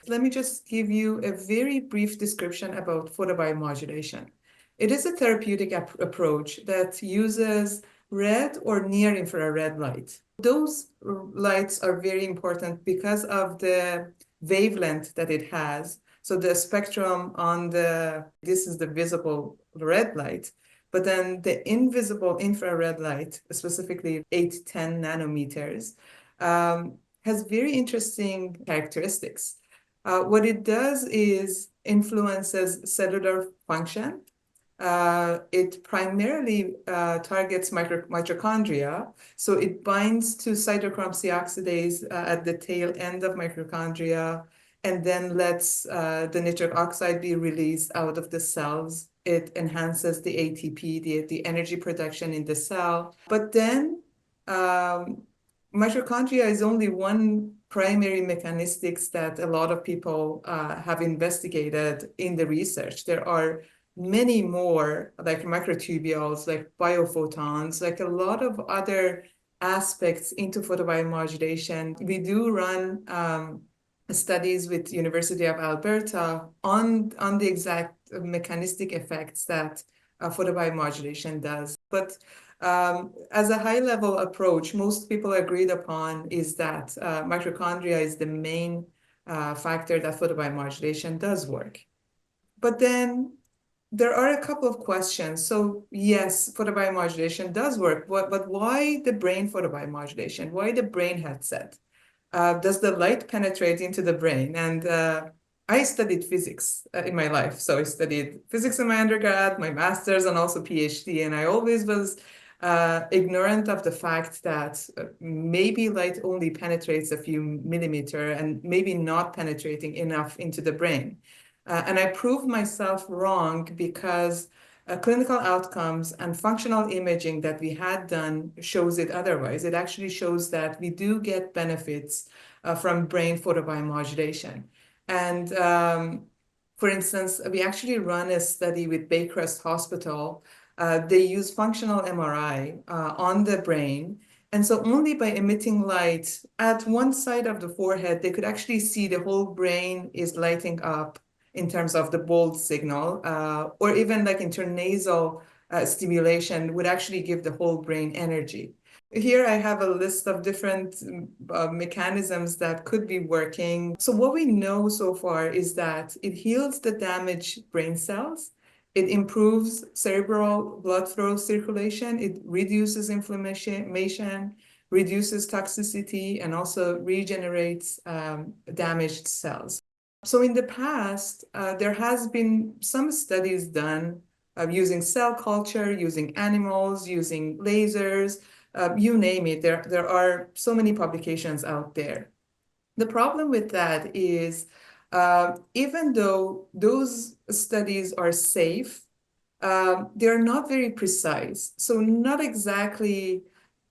Let me just give you a very brief description about photobiomodulation. It is a therapeutic approach that uses red or near infrared light. Those lights are very important because of the wavelength that it has. So the spectrum on this is the visible red light, but then the invisible infrared light, specifically 8-10 nanometers, has very interesting characteristics. What it does is influences cellular function. It primarily targets mitochondria, so it binds to cytochrome C oxidase at the tail end of mitochondria, and then lets the nitric oxide be released out of the cells. It enhances the ATP, the energy production in the cell. But then mitochondria is only one primary mechanistics that a lot of people have investigated in the research. There are many more, like microtubules, like biophotons, like a lot of other aspects into photobiomodulation. We do run studies with University of Alberta on the exact mechanistic effects that photobiomodulation does. But as a high-level approach, most people agreed upon is that mitochondria is the main factor that photobiomodulation does work. But then there are a couple of questions. So yes, photobiomodulation does work, but why the brain photobiomodulation? Why the brain headset? Does the light penetrate into the brain? And I studied physics in my life. So I studied physics in my undergrad, my master's, and also PhD. And I always was ignorant of the fact that maybe light only penetrates a few millimeter and maybe not penetrating enough into the brain. And I proved myself wrong because clinical outcomes and functional imaging that we had done shows it otherwise. It actually shows that we do get benefits from brain photobiomodulation. And for instance, we actually run a study with Baycrest Hospital. They use functional MRI on the brain. And so only by emitting light at one side of the forehead, they could actually see the whole brain is lighting up in terms of the bold signal, or even like intranasal stimulation would actually give the whole brain energy. Here I have a list of different mechanisms that could be working. So what we know so far is that it heals the damaged brain cells. It improves cerebral blood flow circulation. It reduces inflammation, reduces toxicity, and also regenerates damaged cells. So in the past, there has been some studies done using cell culture, using animals, using lasers, you name it. There are so many publications out there. The problem with that is even though those studies are safe, they're not very precise. So not exactly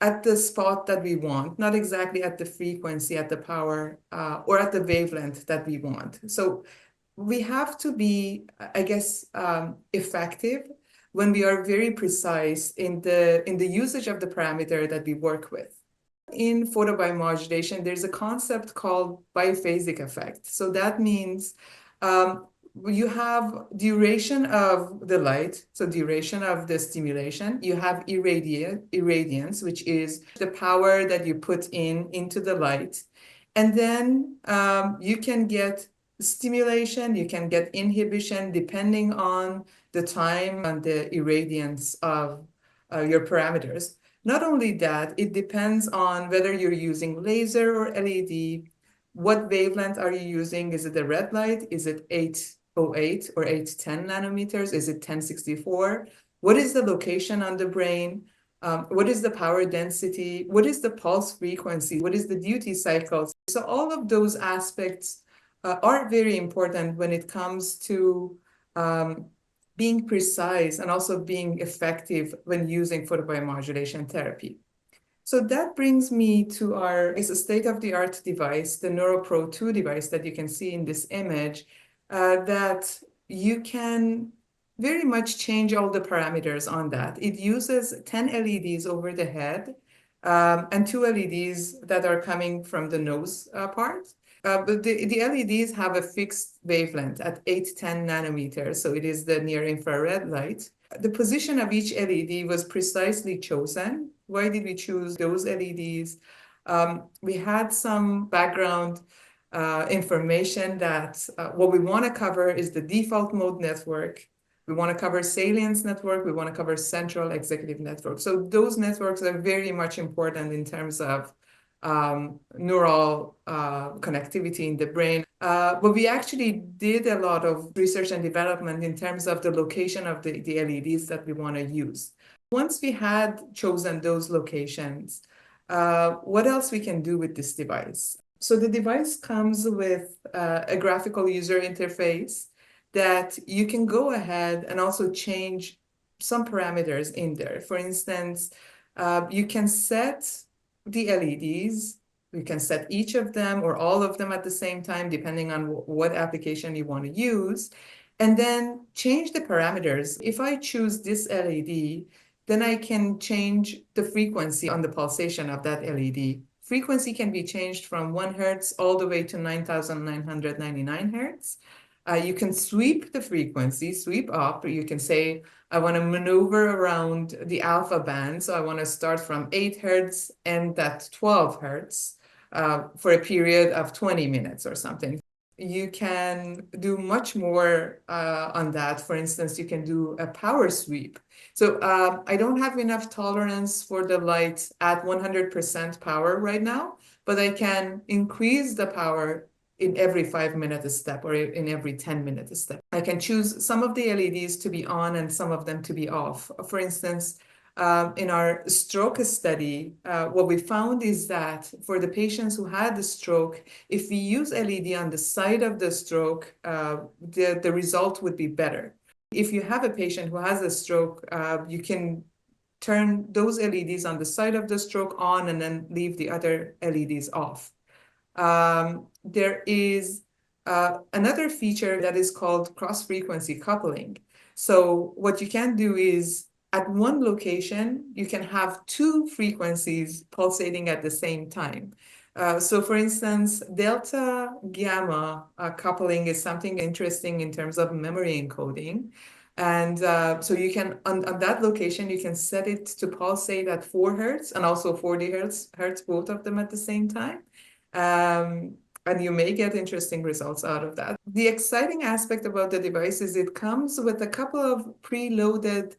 at the spot that we want, not exactly at the frequency, at the power, or at the wavelength that we want. So we have to be, I guess, effective when we are very precise in the usage of the parameter that we work with. In photobiomodulation, there's a concept called biphasic effect. So that means you have duration of the light, so duration of the stimulation. You have irradiance, which is the power that you put into the light. And then you can get stimulation, you can get inhibition depending on the time and the irradiance of your parameters. Not only that, it depends on whether you're using laser or LED. What wavelength are you using? Is it the red light? Is it 808 or 810 nanometers? Is it 1064? What is the location on the brain? What is the power density? What is the pulse frequency? What is the duty cycle? So all of those aspects are very important when it comes to being precise and also being effective when using photobiomodulation therapy. So that brings me to it's a state-of-the-art device, the Neuro Pro 2 device that you can see in this image, that you can very much change all the parameters on that. It uses 10 LEDs over the head and 2 LEDs that are coming from the nose part. But the LEDs have a fixed wavelength at 8 to 10 nanometers, so it is the near infrared light. The position of each LED was precisely chosen. Why did we choose those LEDs? We had some background information that what we want to cover is the default mode network. We want to cover salience network. We want to cover central executive network. So those networks are very much important in terms of neural connectivity in the brain. But we actually did a lot of research and development in terms of the location of the LEDs that we want to use. Once we had chosen those locations, what else we can do with this device? So the device comes with a graphical user interface that you can go ahead and also change some parameters in there. For instance, you can set the LEDs, you can set each of them or all of them at the same time, depending on what application you want to use, and then change the parameters. If I choose this LED, then I can change the frequency on the pulsation of that LED. Frequency can be changed from 1 hertz all the way to 9,999 hertz. You can sweep the frequency, sweep up. You can say, I want to maneuver around the alpha band. So I want to start from 8 hertz and at 12 hertz for a period of 20 minutes or something. You can do much more on that. For instance, you can do a power sweep. So I don't have enough tolerance for the light at 100% power right now, but I can increase the power in every 5-minute step or in every 10-minute step. I can choose some of the LEDs to be on and some of them to be off. For instance, in our stroke study, what we found is that for the patients who had the stroke, if we use LED on the side of the stroke, the result would be better. If you have a patient who has a stroke, you can turn those LEDs on the side of the stroke on and then leave the other LEDs off. There is another feature that is called cross-frequency coupling. So what you can do is at one location, you can have 2 frequencies pulsating at the same time. So for instance, delta gamma coupling is something interesting in terms of memory encoding. And so you can, on that location, you can set it to pulsate at 4 hertz and also 40 hertz, both of them at the same time. And you may get interesting results out of that. The exciting aspect about the device is it comes with a couple of preloaded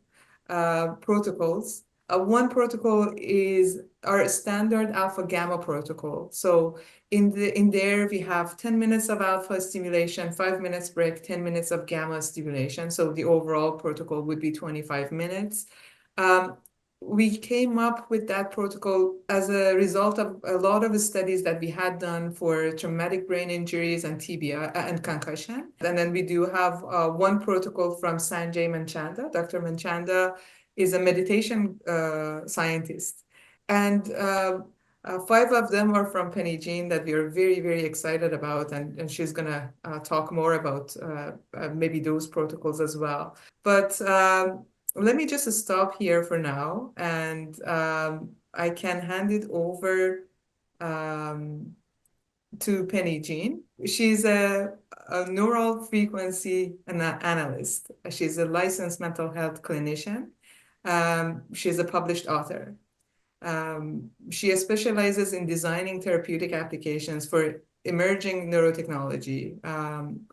protocols. One protocol is our standard alpha gamma protocol. So in there we have 10 minutes of alpha stimulation, 5 minutes break, 10 minutes of gamma stimulation. So the overall protocol would be 25 minutes. We came up with that protocol as a result of a lot of studies that we had done for traumatic brain injuries and TBI and concussion. And then we do have one protocol from Sanjay Manchanda. Dr. Manchanda is a meditation scientist. And 5 of them are from Penijean that we are very, very excited about. And she's going to talk more about maybe those protocols as well. But let me just stop here for now, and I can hand it over to Penijean. She's a neural frequency analyst. She's a licensed mental health clinician. She's a published author. She specializes in designing therapeutic applications for emerging neurotechnology,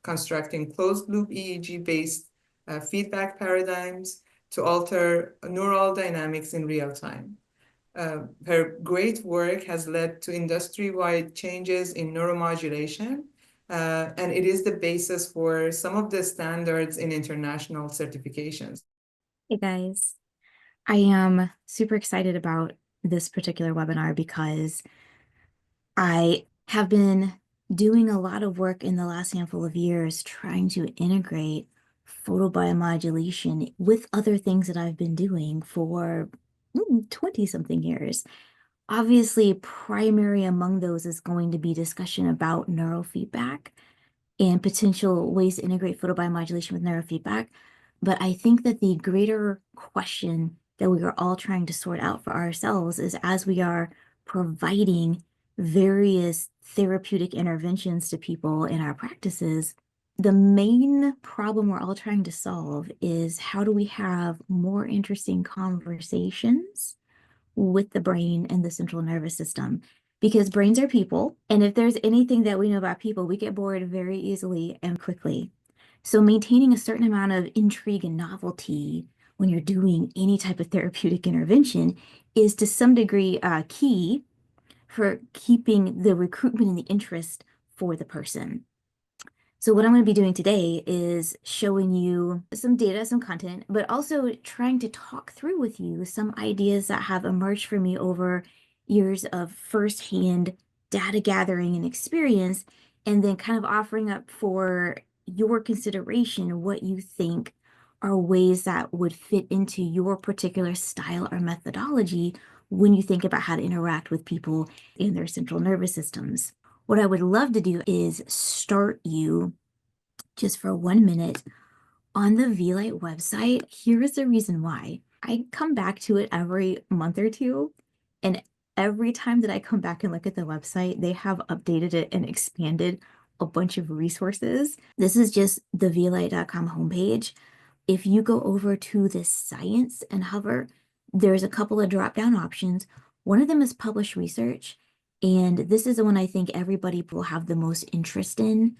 constructing closed-loop EEG-based feedback paradigms to alter neural dynamics in real time. Her great work has led to industry-wide changes in neuromodulation, and it is the basis for some of the standards in international certifications. Hey guys, I am super excited about this particular webinar because I have been doing a lot of work in the last handful of years trying to integrate photobiomodulation with other things that I've been doing for 20-something years. Obviously, primary among those is going to be discussion about neurofeedback and potential ways to integrate photobiomodulation with neurofeedback. But I think that the greater question that we are all trying to sort out for ourselves is, as we are providing various therapeutic interventions to people in our practices, the main problem we're all trying to solve is how do we have more interesting conversations with the brain and the central nervous system? Because brains are people, and if there's anything that we know about people, we get bored very easily and quickly. So maintaining a certain amount of intrigue and novelty when you're doing any type of therapeutic intervention is to some degree key for keeping the recruitment and the interest for the person. So what I'm going to be doing today is showing you some data, some content, but also trying to talk through with you some ideas that have emerged for me over years of firsthand data gathering and experience, and then kind of offering up for your consideration what you think are ways that would fit into your particular style or methodology when you think about how to interact with people in their central nervous systems. What I would love to do is start you just for 1 minute on the Vielight website. Here is the reason why. I come back to it every month or two, and every time that I come back and look at the website, they have updated it and expanded a bunch of resources. This is just the vielight.com homepage. If you go over to the science and hover, there's a couple of drop-down options. One of them is published research, and this is the one I think everybody will have the most interest in.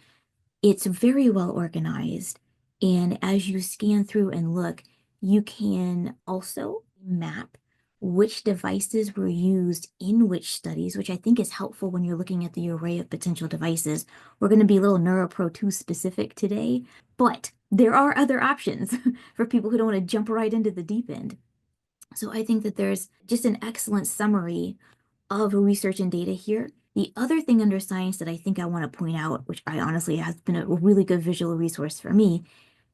It's very well organized, and as you scan through and look, you can also map which devices were used in which studies, which I think is helpful when you're looking at the array of potential devices. We're going to be a little Neuro Pro 2 specific today, but there are other options for people who don't want to jump right into the deep end. So I think that there's just an excellent summary of research and data here. The other thing under science that I think I want to point out, which I honestly has been a really good visual resource for me,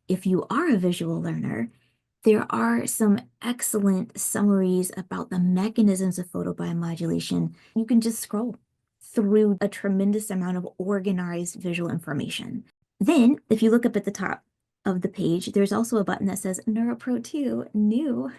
if you are a visual learner, there are some excellent summaries about the mechanisms of photobiomodulation. You can just scroll through a tremendous amount of organized visual information. Then, if you look up at the top of the page, there's also a button that says Neuro Pro 2 New.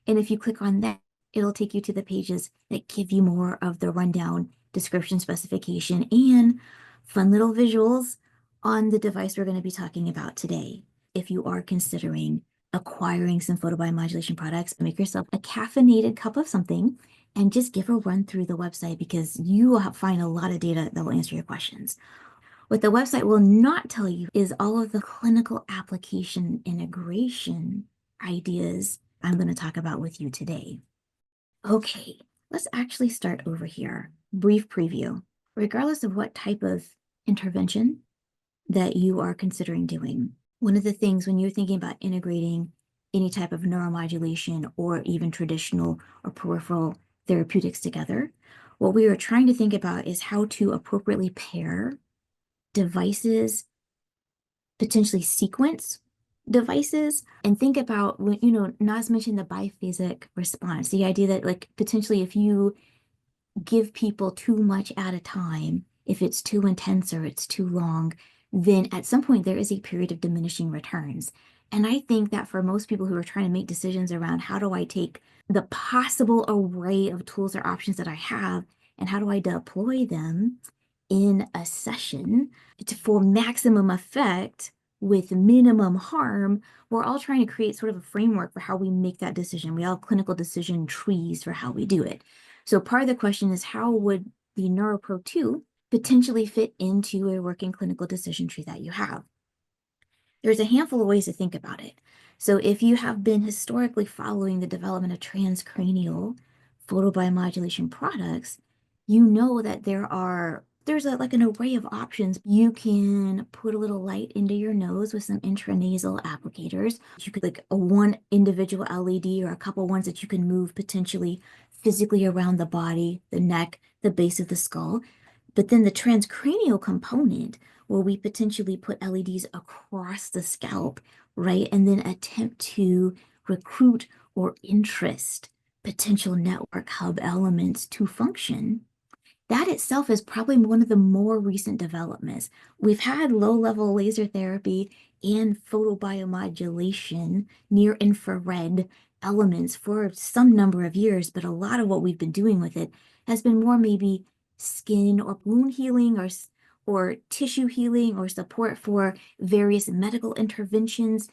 And if you click on that, it'll take you to the pages that give you more of the rundown, description, specification, and fun little visuals on the device we're going to be talking about today. If you are considering acquiring some photobiomodulation products, make yourself a caffeinated cup of something and just give a run through the website, because you will find a lot of data that will answer your questions. What the website will not tell you is all of the clinical application integration ideas I'm going to talk about with you today. Okay, let's actually start over here. Brief preview. Regardless of what type of intervention that you are considering doing, one of the things when you're thinking about integrating any type of neuromodulation or even traditional or peripheral therapeutics together, what we are trying to think about is how to appropriately pair devices, potentially sequence devices, and think about when, Naz mentioned the biphasic response, the idea that like potentially if you give people too much at a time, if it's too intense or it's too long, then at some point there is a period of diminishing returns. And I think that for most people who are trying to make decisions around how do I take the possible array of tools or options that I have and how do I deploy them in a session for maximum effect with minimum harm, we're all trying to create sort of a framework for how we make that decision. We all have clinical decision trees for how we do it. So part of the question is, how would the Neuro Pro 2 potentially fit into a working clinical decision tree that you have? There's a handful of ways to think about it. So if you have been historically following the development of transcranial photobiomodulation products, you know that there's like an array of options. You can put a little light into your nose with some intranasal applicators. You could like a one individual LED or a couple ones that you can move potentially physically around the body, the neck, the base of the skull. But then the transcranial component, where we potentially put LEDs across the scalp, right? And then attempt to recruit or interest potential network hub elements to function. That itself is probably one of the more recent developments. We've had low-level laser therapy and photobiomodulation, near-infrared elements for some number of years, but a lot of what we've been doing with it has been more maybe skin or wound healing or tissue healing or support for various medical interventions.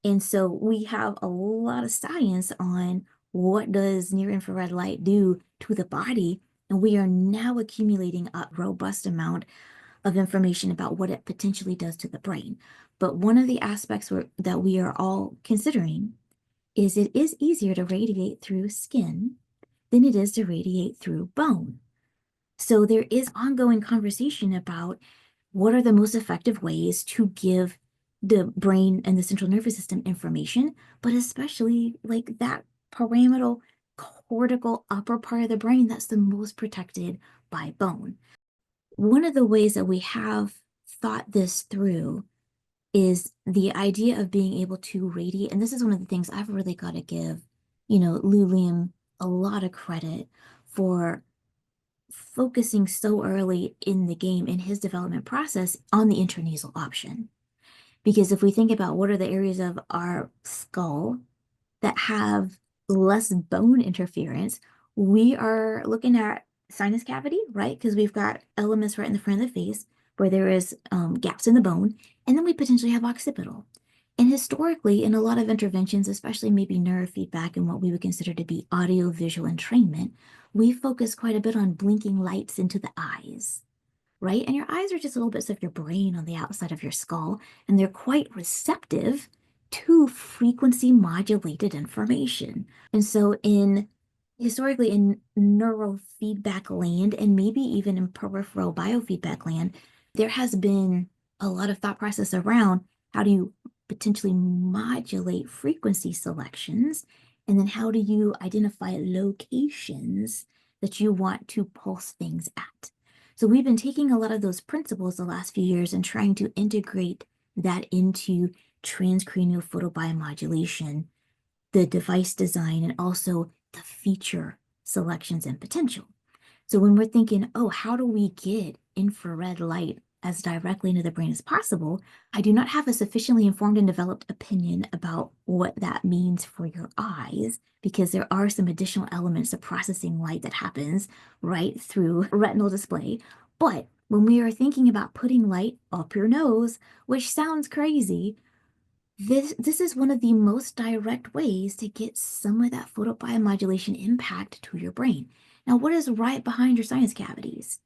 And so we have a lot of science on what does near-infrared light do to the body. And we are now accumulating a robust amount of information about what it potentially does to the brain. But one of the aspects that we are all considering is it is easier to radiate through skin than it is to radiate through bone. So there is ongoing conversation about what are the most effective ways to give the brain and the central nervous system information, but especially like that pyramidal cortical upper part of the brain that's the most protected by bone. One of the ways that we have thought this through is the idea of being able to radiate. And this is one of the things I've really got to give, Lou Liam a lot of credit for focusing so early in the game in his development process on the intranasal option. Because if we think about what are the areas of our skull that have less bone interference, we are looking at sinus cavity, right? Because we've got elements right in the front of the face where there is gaps in the bone, and then we potentially have occipital. And historically, in a lot of interventions, especially maybe neurofeedback and what we would consider to be audio-visual entrainment, we focus quite a bit on blinking lights into the eyes, right? And your eyes are just little bits of your brain on the outside of your skull, and they're quite receptive to frequency modulated information. And so historically in neurofeedback land, and maybe even in peripheral biofeedback land, there has been a lot of thought process around how do you potentially modulate frequency selections, and then how do you identify locations that you want to pulse things at. So we've been taking a lot of those principles the last few years and trying to integrate that into transcranial photobiomodulation, the device design, and also the feature selections and potential. So when we're thinking, oh, how do we get infrared light as directly into the brain as possible, I do not have a sufficiently informed and developed opinion about what that means for your eyes, because there are some additional elements of processing light that happens right through retinal display. But when we are thinking about putting light up your nose, which sounds crazy, this is one of the most direct ways to get some of that photobiomodulation impact to your brain. Now, what is right behind your sinus cavities?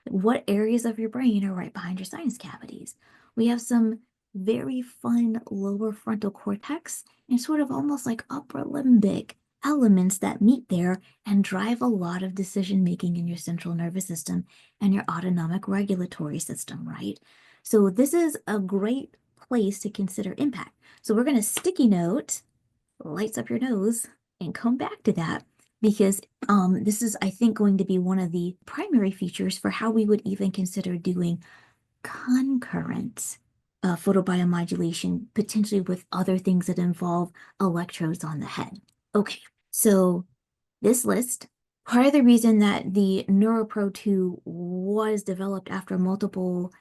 What areas of your brain are right behind your sinus cavities? We have some very fun lower frontal cortex and sort of almost like upper limbic elements that meet there and drive a lot of decision making in your central nervous system and your autonomic regulatory system, right? So this is a great place to consider impact. So we're going to sticky note lights up your nose and come back to that, because this is, I think, going to be one of the primary features for how we would even consider doing concurrent photobiomodulation, potentially with other things that involve electrodes on the head. Okay, so this list, part of the reason that the Neuro Pro 2 was developed after multiple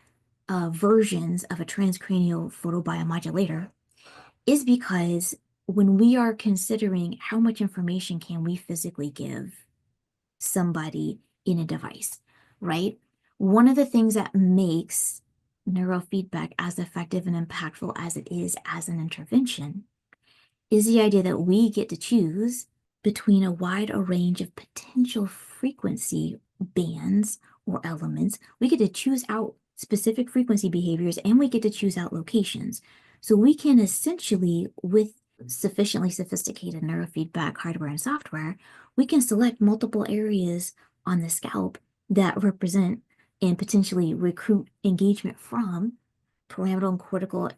versions of a transcranial photobiomodulator is because when we are considering how much information can we physically give somebody in a device, right? One of the things that makes neurofeedback as effective and impactful as it is as an intervention is the idea that we get to choose between a wide range of potential frequency bands or elements. We get to choose out specific frequency behaviors, and we get to choose out locations. So we can essentially, with sufficiently sophisticated neurofeedback hardware and software, we can select multiple areas on the scalp that represent and potentially recruit engagement from pyramidal and cortical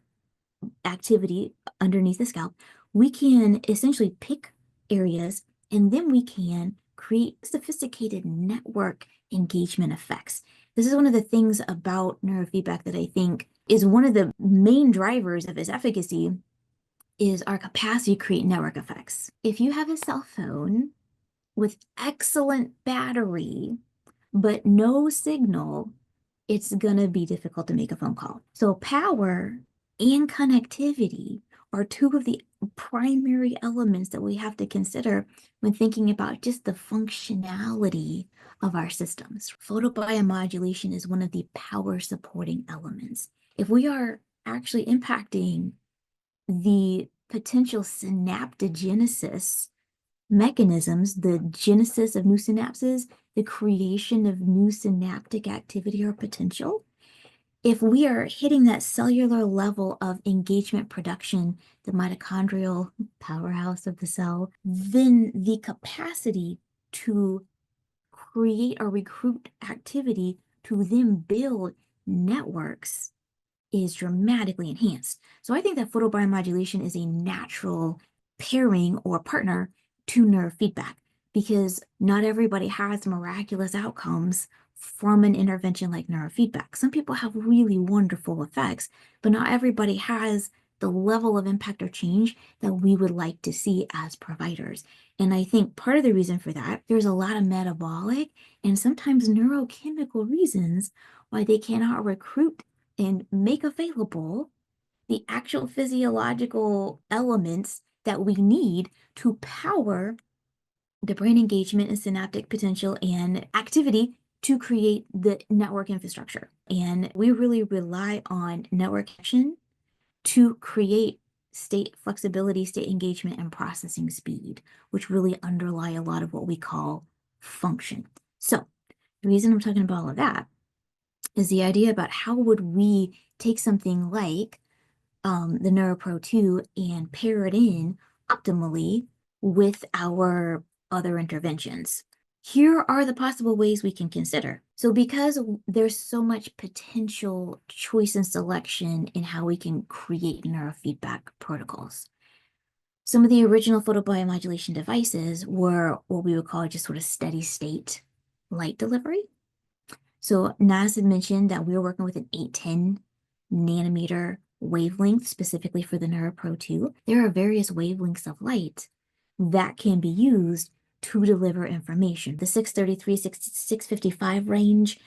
activity underneath the scalp. We can essentially pick areas, and then we can create sophisticated network engagement effects. This is one of the things about neurofeedback that I think is one of the main drivers of its efficacy, is our capacity to create network effects. If you have a cell phone with excellent battery, but no signal, it's going to be difficult to make a phone call. So power and connectivity are two of the primary elements that we have to consider when thinking about just the functionality of our systems. Photobiomodulation is one of the power supporting elements. If we are actually impacting the potential synaptogenesis mechanisms, the genesis of new synapses, the creation of new synaptic activity or potential, if we are hitting that cellular level of engagement production, the mitochondrial powerhouse of the cell, then the capacity to create or recruit activity to then build networks is dramatically enhanced. So I think that photobiomodulation is a natural pairing or partner to neurofeedback, because not everybody has miraculous outcomes from an intervention like neurofeedback. Some people have really wonderful effects, but not everybody has the level of impact or change that we would like to see as providers. And I think part of the reason for that, there's a lot of metabolic and sometimes neurochemical reasons why they cannot recruit and make available the actual physiological elements that we need to power the brain engagement and synaptic potential and activity to create the network infrastructure. And we really rely on network action to create state flexibility, state engagement, and processing speed, which really underlie a lot of what we call function. So the reason I'm talking about all of that is the idea about how would we take something like the Neuro Pro 2 and pair it in optimally with our other interventions. Here are the possible ways we can consider. So because there's so much potential choice and selection in how we can create neurofeedback protocols, some of the original photobiomodulation devices were what we would call just sort of steady state light delivery. So Naz had mentioned that we were working with an 810 nanometer wavelength specifically for the Neuro Pro 2. There are various wavelengths of light that can be used to deliver information. The 633, 655 range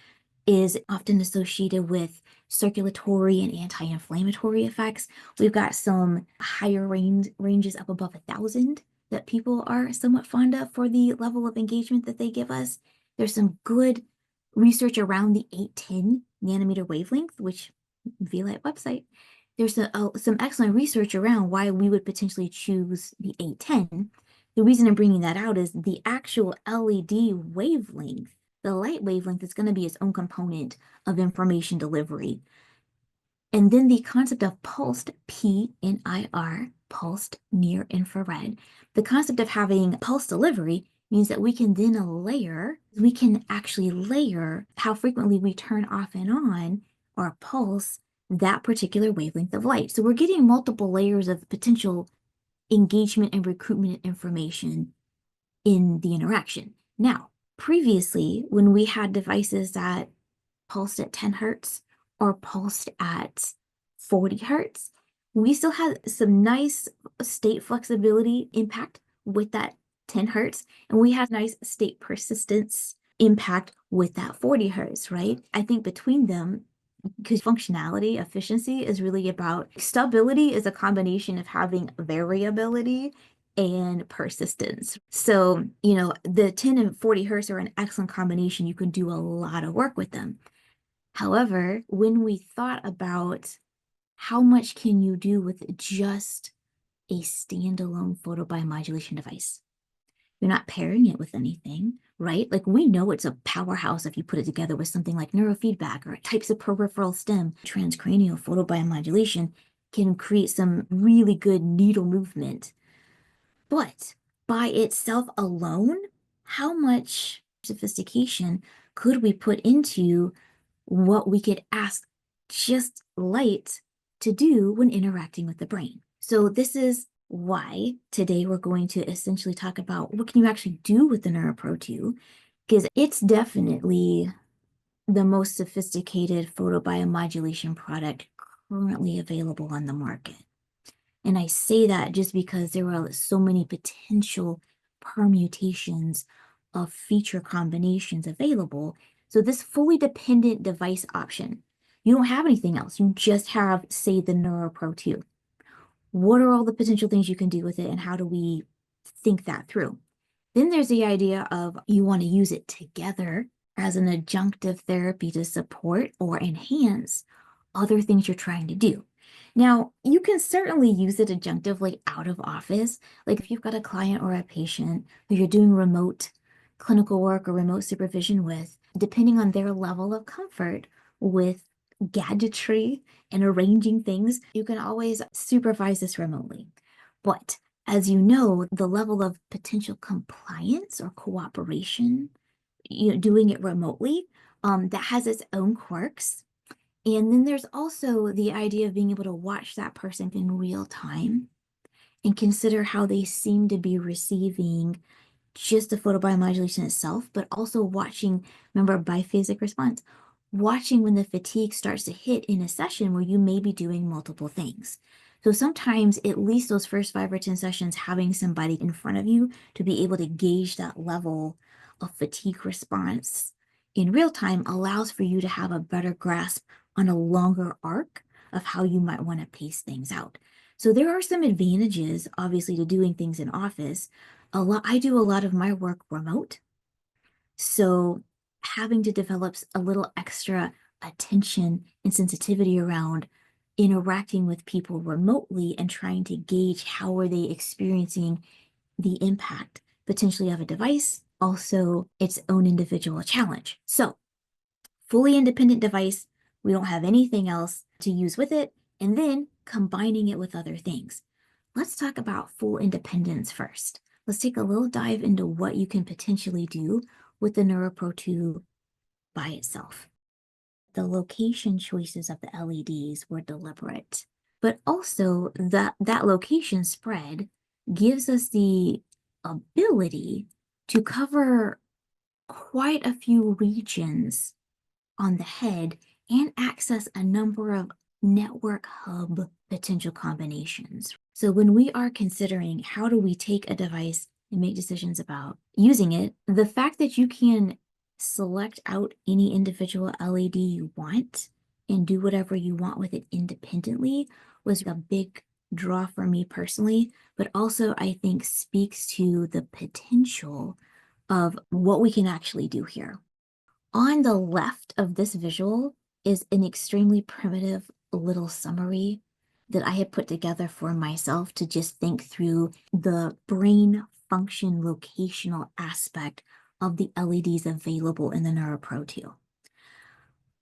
is often associated with circulatory and anti-inflammatory effects. We've got some higher ranges up above 1,000 that people are somewhat fond of for the level of engagement that they give us. There's some good research around the 810 nanometer wavelength, which Vielight website. There's some excellent research around why we would potentially choose the 810. The reason I'm bringing that out is the actual LED wavelength, the light wavelength, is going to be its own component of information delivery. And then the concept of pulsed PNIR, pulsed near infrared, the concept of having pulse delivery means that we can then actually layer how frequently we turn off and on or pulse that particular wavelength of light. So we're getting multiple layers of potential engagement and recruitment information in the interaction. Now, previously, when we had devices that pulsed at 10 hertz or pulsed at 40 hertz, we still had some nice state flexibility impact with that 10 hertz, and we had nice state persistence impact with that 40 hertz, right? I think between them, because functionality, efficiency is really about stability is a combination of having variability and persistence. So, the 10 and 40 hertz are an excellent combination. You can do a lot of work with them. However, when we thought about how much can you do with just a standalone photobiomodulation device, you're not pairing it with anything, right? Like, we know it's a powerhouse if you put it together with something like neurofeedback or types of peripheral stim. Transcranial photobiomodulation can create some really good needle movement. But by itself alone, how much sophistication could we put into what we could ask just light to do when interacting with the brain? So this is why today we're going to essentially talk about what can you actually do with the Neuro Pro 2, because it's definitely the most sophisticated photobiomodulation product currently available on the market. And I say that just because there are so many potential permutations of feature combinations available. So this fully dependent device option, you don't have anything else. You just have, say, the Neuro Pro 2. What are all the potential things you can do with it, and how do we think that through? Then there's the idea of you want to use it together as an adjunctive therapy to support or enhance other things you're trying to do. Now, you can certainly use it adjunctively out of office. Like if you've got a client or a patient who you're doing remote clinical work or remote supervision with, depending on their level of comfort with gadgetry and arranging things, you can always supervise this remotely. But as you know, the level of potential compliance or cooperation, doing it remotely, that has its own quirks. And then there's also the idea of being able to watch that person in real time and consider how they seem to be receiving just the photobiomodulation itself, but also watching, remember biphasic response, watching when the fatigue starts to hit in a session where you may be doing multiple things. So sometimes at least those first 5 or 10 sessions, having somebody in front of you to be able to gauge that level of fatigue response in real time allows for you to have a better grasp on a longer arc of how you might want to pace things out. So there are some advantages, obviously, to doing things in office. I do a lot of my work remote. So having to develop a little extra attention and sensitivity around interacting with people remotely and trying to gauge how are they experiencing the impact potentially of a device, also its own individual challenge. So fully independent device, we don't have anything else to use with it, and then combining it with other things. Let's talk about full independence first. Let's take a little dive into what you can potentially do with the Neuro Pro 2 by itself. The location choices of the LEDs were deliberate, but also that location spread gives us the ability to cover quite a few regions on the head and access a number of network hub potential combinations. So when we are considering how do we take a device and make decisions about using it, the fact that you can select out any individual LED you want and do whatever you want with it independently was a big draw for me personally, but also I think speaks to the potential of what we can actually do here. On the left of this visual is an extremely primitive little summary that I had put together for myself to just think through the brain function locational aspect of the LEDs available in the Neuro Pro 2.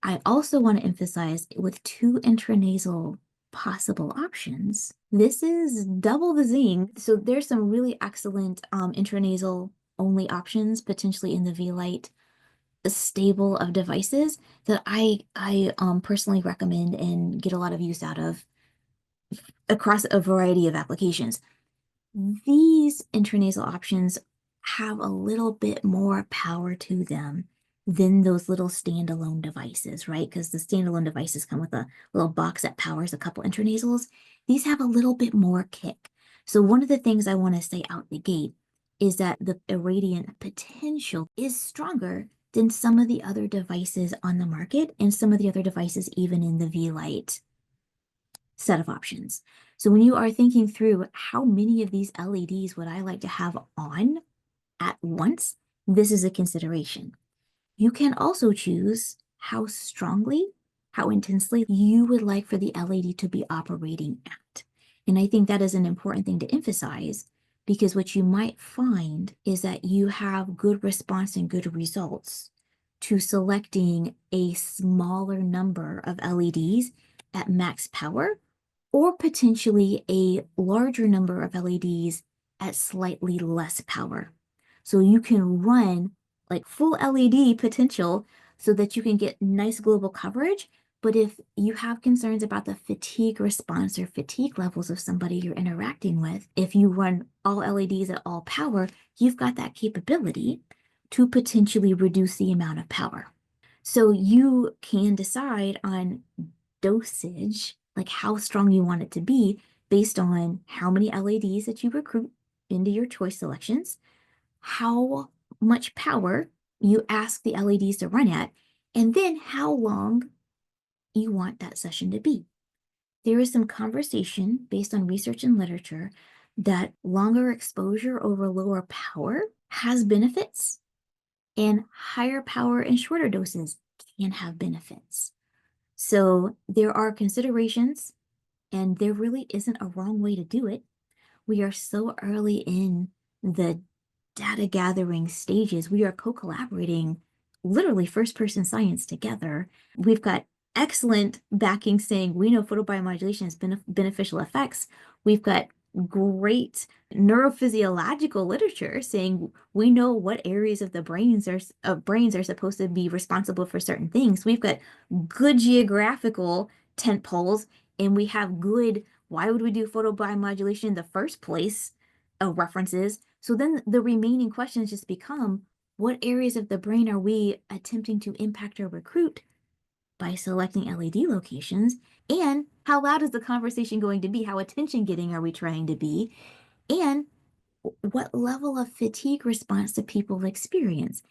I also want to emphasize with 2 intranasal possible options, this is double the zing. So there's some really excellent intranasal only options potentially in the Vielight stable of devices that I personally recommend and get a lot of use out of across a variety of applications. These intranasal options have a little bit more power to them than those little standalone devices, right? Because the standalone devices come with a little box that powers a couple intranasals. These have a little bit more kick. So one of the things I want to say out the gate is that the irradiant potential is stronger than some of the other devices on the market and some of the other devices even in the Vielight set of options. So when you are thinking through how many of these LEDs would I like to have on at once, this is a consideration. You can also choose how strongly, how intensely you would like for the LED to be operating at. And I think that is an important thing to emphasize because what you might find is that you have good response and good results to selecting a smaller number of LEDs at max power or potentially a larger number of LEDs at slightly less power. So you can run like full LED potential so that you can get nice global coverage. But if you have concerns about the fatigue response or fatigue levels of somebody you're interacting with, if you run all LEDs at all power, you've got that capability to potentially reduce the amount of power. So you can decide on dosage, like how strong you want it to be based on how many LEDs that you recruit into your choice selections, how much power you ask the LEDs to run at, and then how long you want that session to be. there is some conversation based on research and literature that longer exposure over lower power has benefits, and higher power and shorter doses can have benefits. So there are considerations, and there really isn't a wrong way to do it. We are so early in the data gathering stages. We are co-collaborating, literally first-person science together. We've got excellent backing saying we know photobiomodulation has beneficial effects. We've got great neurophysiological literature saying we know what areas of the brains are supposed to be responsible for certain things. We've got good geographical tent poles, and we have good, why would we do photobiomodulation in the first place, references. So then the remaining questions just become, what areas of the brain are we attempting to impact or recruit by selecting LED locations? And how loud is the conversation going to be? How attention-getting are we trying to be? And what level of fatigue response do people experience?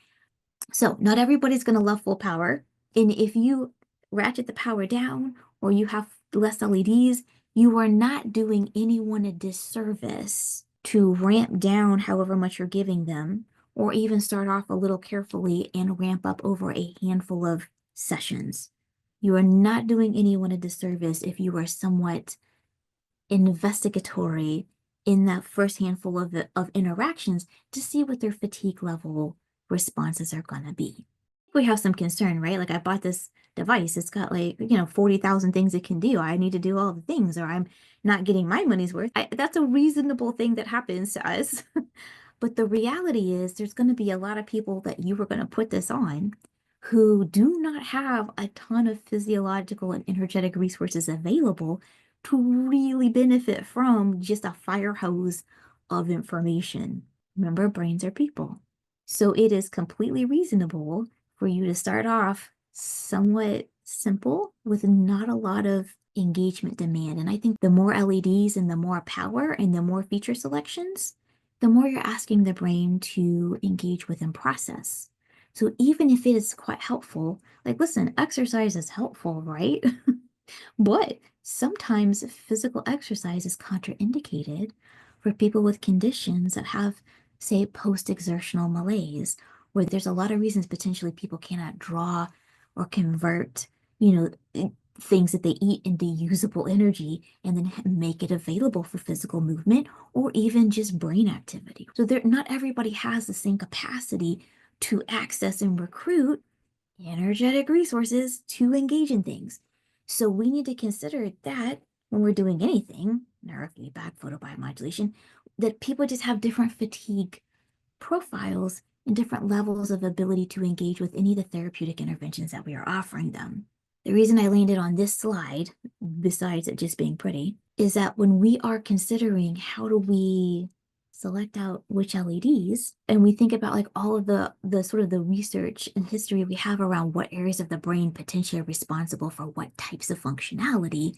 So not everybody's going to love full power. And if you ratchet the power down or you have less LEDs, you are not doing anyone a disservice to ramp down however much you're giving them, or even start off a little carefully and ramp up over a handful of sessions. You are not doing anyone a disservice if you are somewhat investigatory in that first handful of interactions to see what their fatigue level responses are going to be. We have some concern, right? Like, I bought this device. It's got 40,000 things it can do. I need to do all the things, or I'm not getting my money's worth. That's a reasonable thing that happens to us. But the reality is there's going to be a lot of people that you are going to put this on who do not have a ton of physiological and energetic resources available to really benefit from just a fire hose of information. Remember, brains are people. So it is completely reasonable for you to start off somewhat simple with not a lot of engagement demand. And I think the more LEDs and the more power and the more feature selections, the more you're asking the brain to engage with and process. So even if it is quite helpful, like, listen, exercise is helpful, right? But sometimes physical exercise is contraindicated for people with conditions that have, say, post-exertional malaise, where there's a lot of reasons potentially people cannot draw or convert, things that they eat into usable energy and then make it available for physical movement or even just brain activity. So not everybody has the same capacity to access and recruit energetic resources to engage in things. So we need to consider that when we're doing anything, neurofeedback, photobiomodulation, that people just have different fatigue profiles and different levels of ability to engage with any of the therapeutic interventions that we are offering them. The reason I landed on this slide, besides it just being pretty, is that when we are considering how do we select out which LEDs, and we think about all of the sort of the research and history we have around what areas of the brain potentially are responsible for what types of functionality,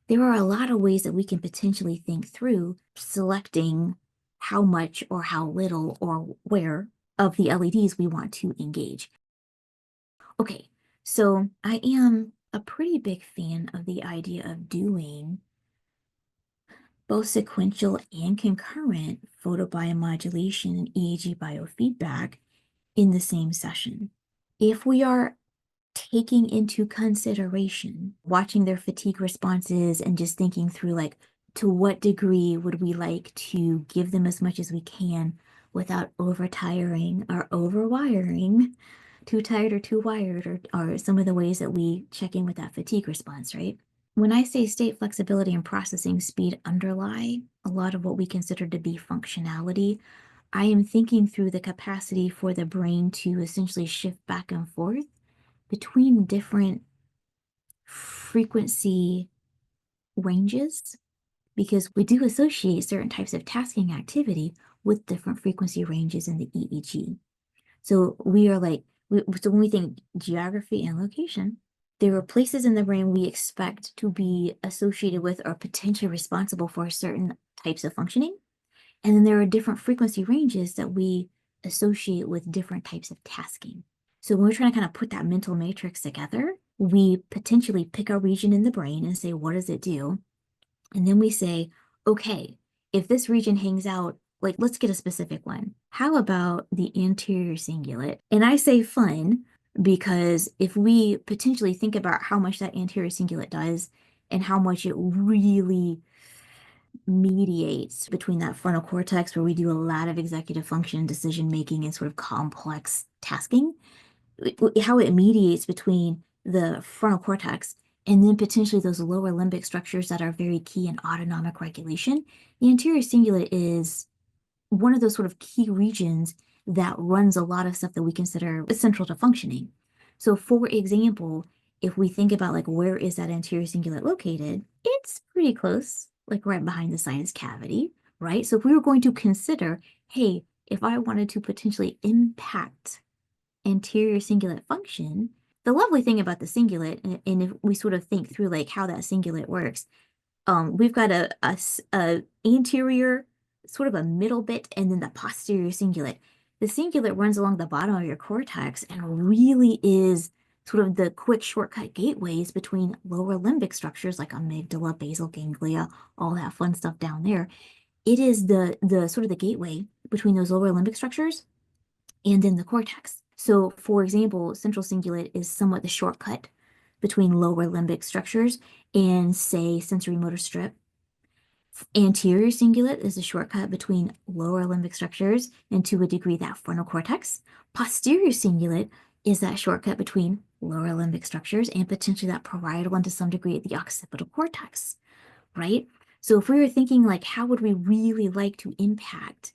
there are a lot of ways that we can potentially think through selecting how much or how little or where of the LEDs we want to engage. Okay, so I am a pretty big fan of the idea of doing both sequential and concurrent photobiomodulation and EEG biofeedback in the same session. If we are taking into consideration watching their fatigue responses and just thinking through to what degree would we like to give them as much as we can without overtiring or overwiring, too tired or too wired, or some of the ways that we check in with that fatigue response, right? When I say state flexibility and processing speed underlie a lot of what we consider to be functionality, I am thinking through the capacity for the brain to essentially shift back and forth between different frequency ranges, because we do associate certain types of tasking activity with different frequency ranges in the EEG. So we are so when we think geography and location, there are places in the brain we expect to be associated with or potentially responsible for certain types of functioning. And then there are different frequency ranges that we associate with different types of tasking. So when we're trying to kind of put that mental matrix together, we potentially pick a region in the brain and say, what does it do? And then we say, okay, if this region hangs out, like let's get a specific one. How about the anterior cingulate? And I say fun because if we potentially think about how much that anterior cingulate does and how much it really mediates between that frontal cortex where we do a lot of executive function, decision making, and sort of complex tasking, how it mediates between the frontal cortex and then potentially those lower limbic structures that are very key in autonomic regulation. The anterior cingulate is one of those sort of key regions that runs a lot of stuff that we consider essential to functioning. So for example, if we think about like where is that anterior cingulate located, it's pretty close, like right behind the sinus cavity, right? So if we were going to consider, hey, if I wanted to potentially impact anterior cingulate function, the lovely thing about the cingulate, and if we sort of think through like how that cingulate works, we've got a anterior, sort of a middle bit, and then the posterior cingulate. The cingulate runs along the bottom of your cortex and really is sort of the quick shortcut gateways between lower limbic structures like amygdala, basal ganglia, all that fun stuff down there. It is the sort of the gateway between those lower limbic structures and then the cortex. So, for example, central cingulate is somewhat the shortcut between lower limbic structures and, say, sensory motor strip. Anterior cingulate is a shortcut between lower limbic structures and, to a degree, that frontal cortex. Posterior cingulate is that shortcut between lower limbic structures and potentially that parietal and, to some degree, the occipital cortex, right? So if we were thinking like, how would we really like to impact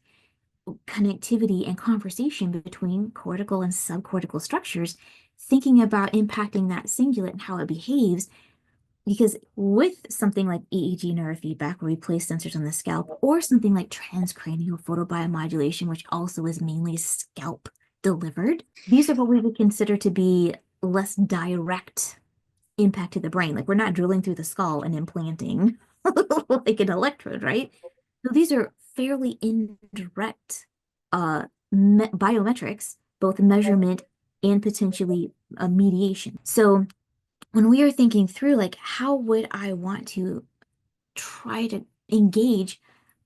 connectivity and conversation between cortical and subcortical structures, thinking about impacting that cingulate and how it behaves, because with something like EEG neurofeedback, where we place sensors on the scalp, or something like transcranial photobiomodulation, which also is mainly scalp delivered, these are what we would consider to be less direct impact to the brain. Like we're not drilling through the skull and implanting like an electrode, right? So these are fairly indirect biometrics, both measurement and potentially a mediation. So when we are thinking through, like, how would I want to try to engage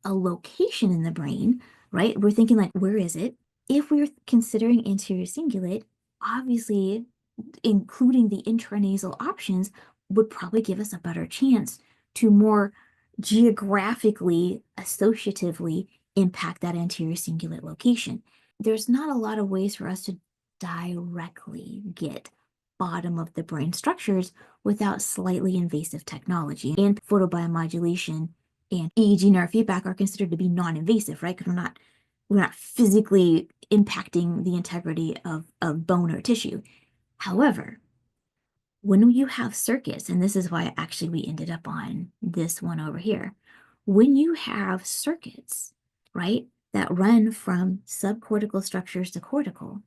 a location in the brain, right? We're thinking like, where is it? If we're considering anterior cingulate, obviously including the intranasal options would probably give us a better chance to more geographically, associatively impact that anterior cingulate location. There's not a lot of ways for us to directly get bottom of the brain structures without slightly invasive technology. And photobiomodulation and EEG neurofeedback are considered to be non-invasive, right? Because we're not physically impacting the integrity of bone or tissue. However, when you have circuits, and this is why actually we ended up on this one over here, when you have circuits, right, that run from subcortical structures to cortical,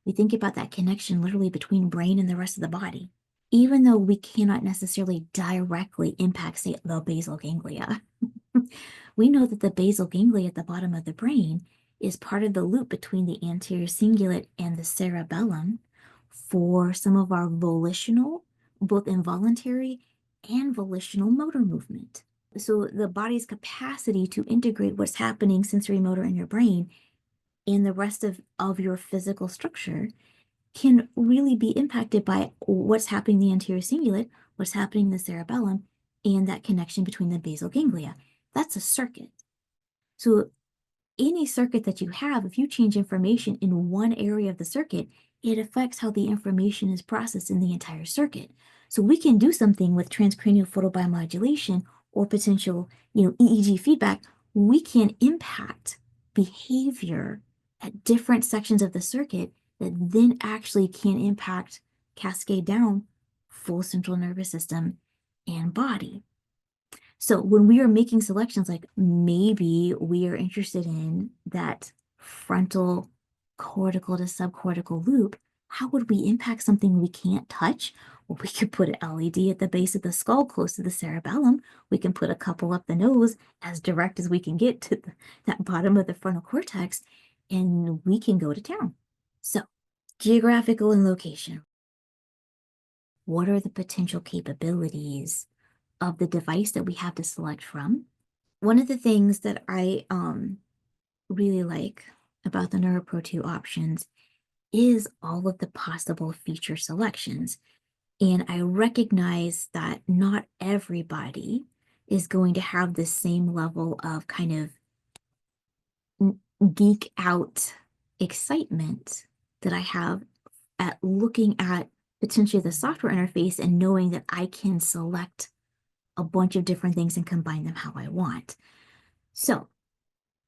we think about that connection literally between brain and the rest of the body. Even though we cannot necessarily directly impact, say, the basal ganglia, we know that the basal ganglia at the bottom of the brain is part of the loop between the anterior cingulate and the cerebellum for some of our volitional, both involuntary and volitional motor movement. So the body's capacity to integrate what's happening sensory motor in your brain and the rest of your physical structure can really be impacted by what's happening in the anterior cingulate, what's happening in the cerebellum, and that connection between the basal ganglia. That's a circuit. So any circuit that you have, if you change information in one area of the circuit, it affects how the information is processed in the entire circuit. So we can do something with transcranial photobiomodulation or potential, EEG feedback. We can impact behavior at different sections of the circuit that then actually can impact, cascade down, full central nervous system and body. So when we are making selections, like maybe we are interested in that frontal cortical to subcortical loop, how would we impact something we can't touch? Well, we could put an LED at the base of the skull close to the cerebellum. We can put a couple up the nose as direct as we can get to that bottom of the frontal cortex, and we can go to town. So geographical and location. What are the potential capabilities of the device that we have to select from. One of the things that I really like about the Neuro Pro 2 options is all of the possible feature selections. And I recognize that not everybody is going to have the same level of kind of geek out excitement that I have at looking at potentially the software interface and knowing that I can select a bunch of different things and combine them how I want. So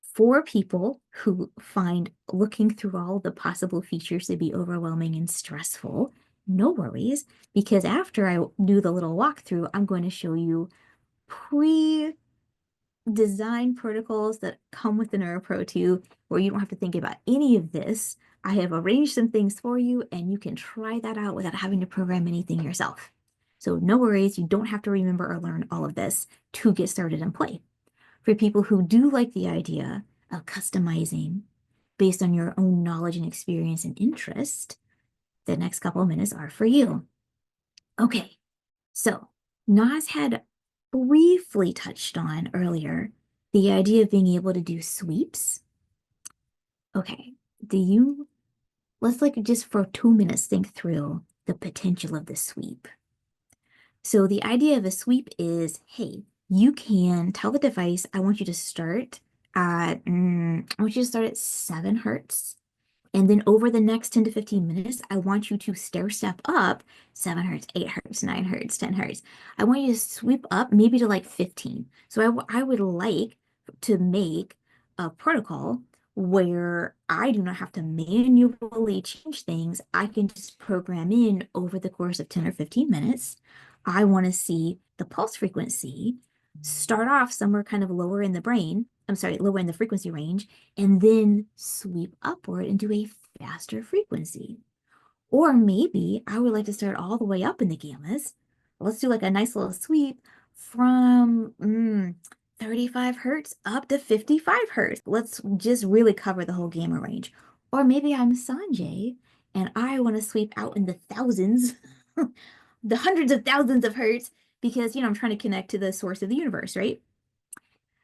for people who find looking through all the possible features to be overwhelming and stressful, no worries, because after I do the little walkthrough, I'm going to show you pre-designed protocols that come with the Neuro Pro 2, where you don't have to think about any of this. I have arranged some things for you, and you can try that out without having to program anything yourself. So no worries, you don't have to remember or learn all of this to get started and play. For people who do like the idea of customizing based on your own knowledge and experience and interest, the next couple of minutes are for you. Okay, so Naz had briefly touched on earlier the idea of being able to do sweeps. Okay, let's like just for 2 minutes think through the potential of the sweep. So the idea of a sweep is, hey, you can tell the device, I want you to start at, I want you to start at 7 hertz. And then over the next 10 to 15 minutes, I want you to stair step up 7 hertz, 8 hertz, 9 hertz, 10 hertz. I want you to sweep up maybe to like 15. So I would like to make a protocol where I do not have to manually change things. I can just program in over the course of 10 or 15 minutes. I want to see the pulse frequency start off somewhere kind of lower in the brain. I'm sorry, lower in the frequency range, and then sweep upward into a faster frequency. Or maybe I would like to start all the way up in the gammas. Let's do like a nice little sweep from 35 hertz up to 55 hertz. Let's just really cover the whole gamma range. Or maybe I'm Sanjay and I want to sweep out in the thousands, the hundreds of thousands of hertz, because, I'm trying to connect to the source of the universe, right?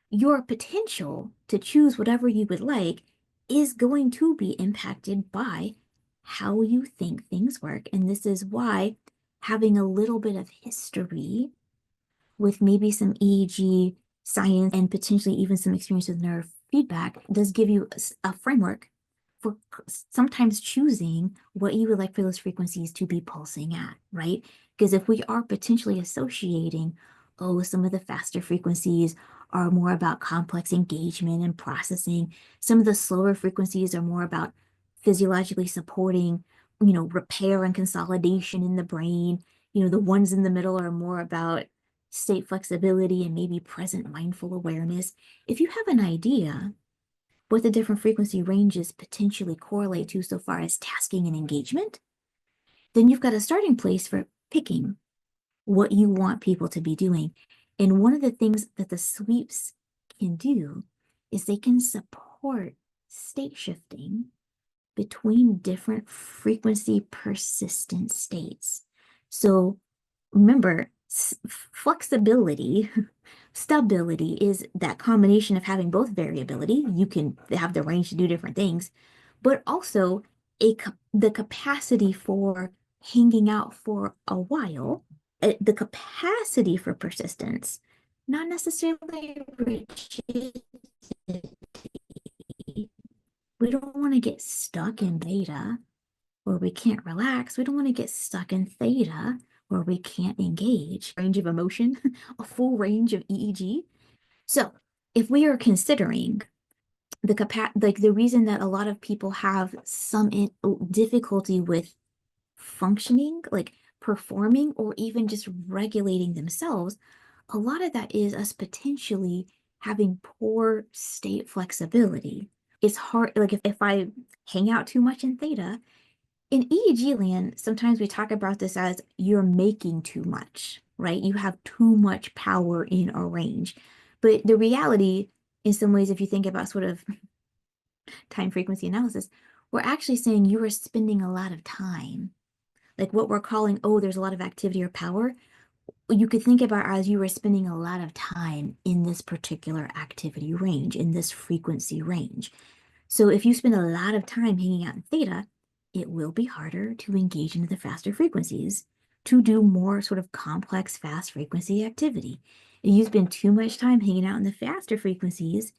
Your potential to choose whatever you would like is going to be impacted by how you think things work. And this is why having a little bit of history with maybe some EEG science and potentially even some experience with neurofeedback does give you a framework for sometimes choosing what you would like for those frequencies to be pulsing at, right? Because if we are potentially associating, some of the faster frequencies are more about complex engagement and processing. Some of the slower frequencies are more about physiologically supporting, repair and consolidation in the brain. The ones in the middle are more about state flexibility and maybe present mindful awareness. If you have an idea what the different frequency ranges potentially correlate to so far as tasking and engagement, then you've got a starting place for picking what you want people to be doing. And one of the things that the sweeps can do is they can support state shifting between different frequency persistent states. So remember, flexibility, stability is that combination of having both variability. You can have the range to do different things, but also the capacity for hanging out for a while, the capacity for persistence, not necessarily rigidity. We don't want to get stuck in beta where we can't relax. We don't want to get stuck in theta where we can't engage. Range of emotion, a full range of EEG. So if we are considering the reason that a lot of people have some difficulty with functioning, like performing or even just regulating themselves, a lot of that is us potentially having poor state flexibility. It's hard, like if I hang out too much in theta, in EEG land, sometimes we talk about this as you're making too much, right? You have too much power in a range. But the reality, in some ways, if you think about sort of time frequency analysis, we're actually saying you are spending a lot of time. Like what we're calling, there's a lot of activity or power. you could think about as you were spending a lot of time in this particular activity range, in this frequency range. So if you spend a lot of time hanging out in theta, it will be harder to engage into the faster frequencies to do more sort of complex, fast frequency activity. If you spend too much time hanging out in the faster frequencies, it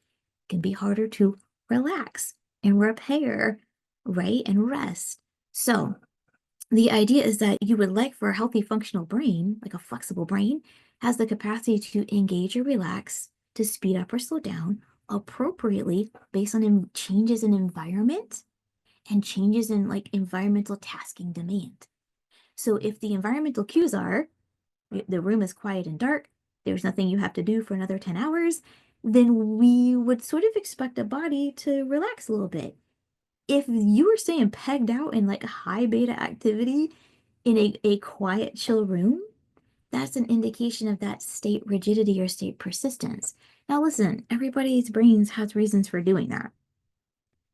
can be harder to relax and repair, right? And rest. So the idea is that you would like for a healthy functional brain, like a flexible brain, has the capacity to engage or relax, to speed up or slow down appropriately based on changes in environment and changes in like environmental tasking demand. So if the environmental cues are the room is quiet and dark, there's nothing you have to do for another 10 hours, then we would sort of expect a body to relax a little bit. If you were staying pegged out in like high beta activity in a quiet, chill room, that's an indication of that state rigidity or state persistence. Now, listen, everybody's brains has reasons for doing that.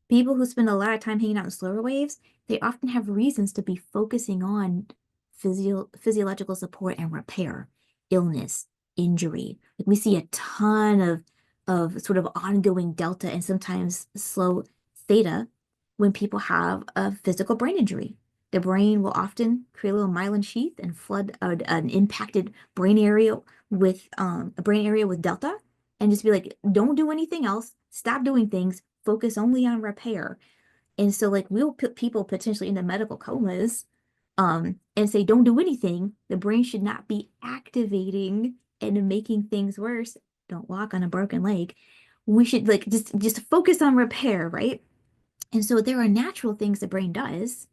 People who spend a lot of time hanging out in slower waves, they often have reasons to be focusing on physiological support and repair, illness, injury. Like we see a ton of sort of ongoing delta and sometimes slow theta when people have a physical brain injury. The brain will often create a little myelin sheath and flood an impacted brain area with a brain area with delta and just be like, don't do anything else, stop doing things, focus only on repair. And so like we'll put people potentially into medical comas and say, don't do anything. The brain should not be activating and making things worse. Don't walk on a broken leg. We should like just focus on repair, right? And so there are natural things the brain does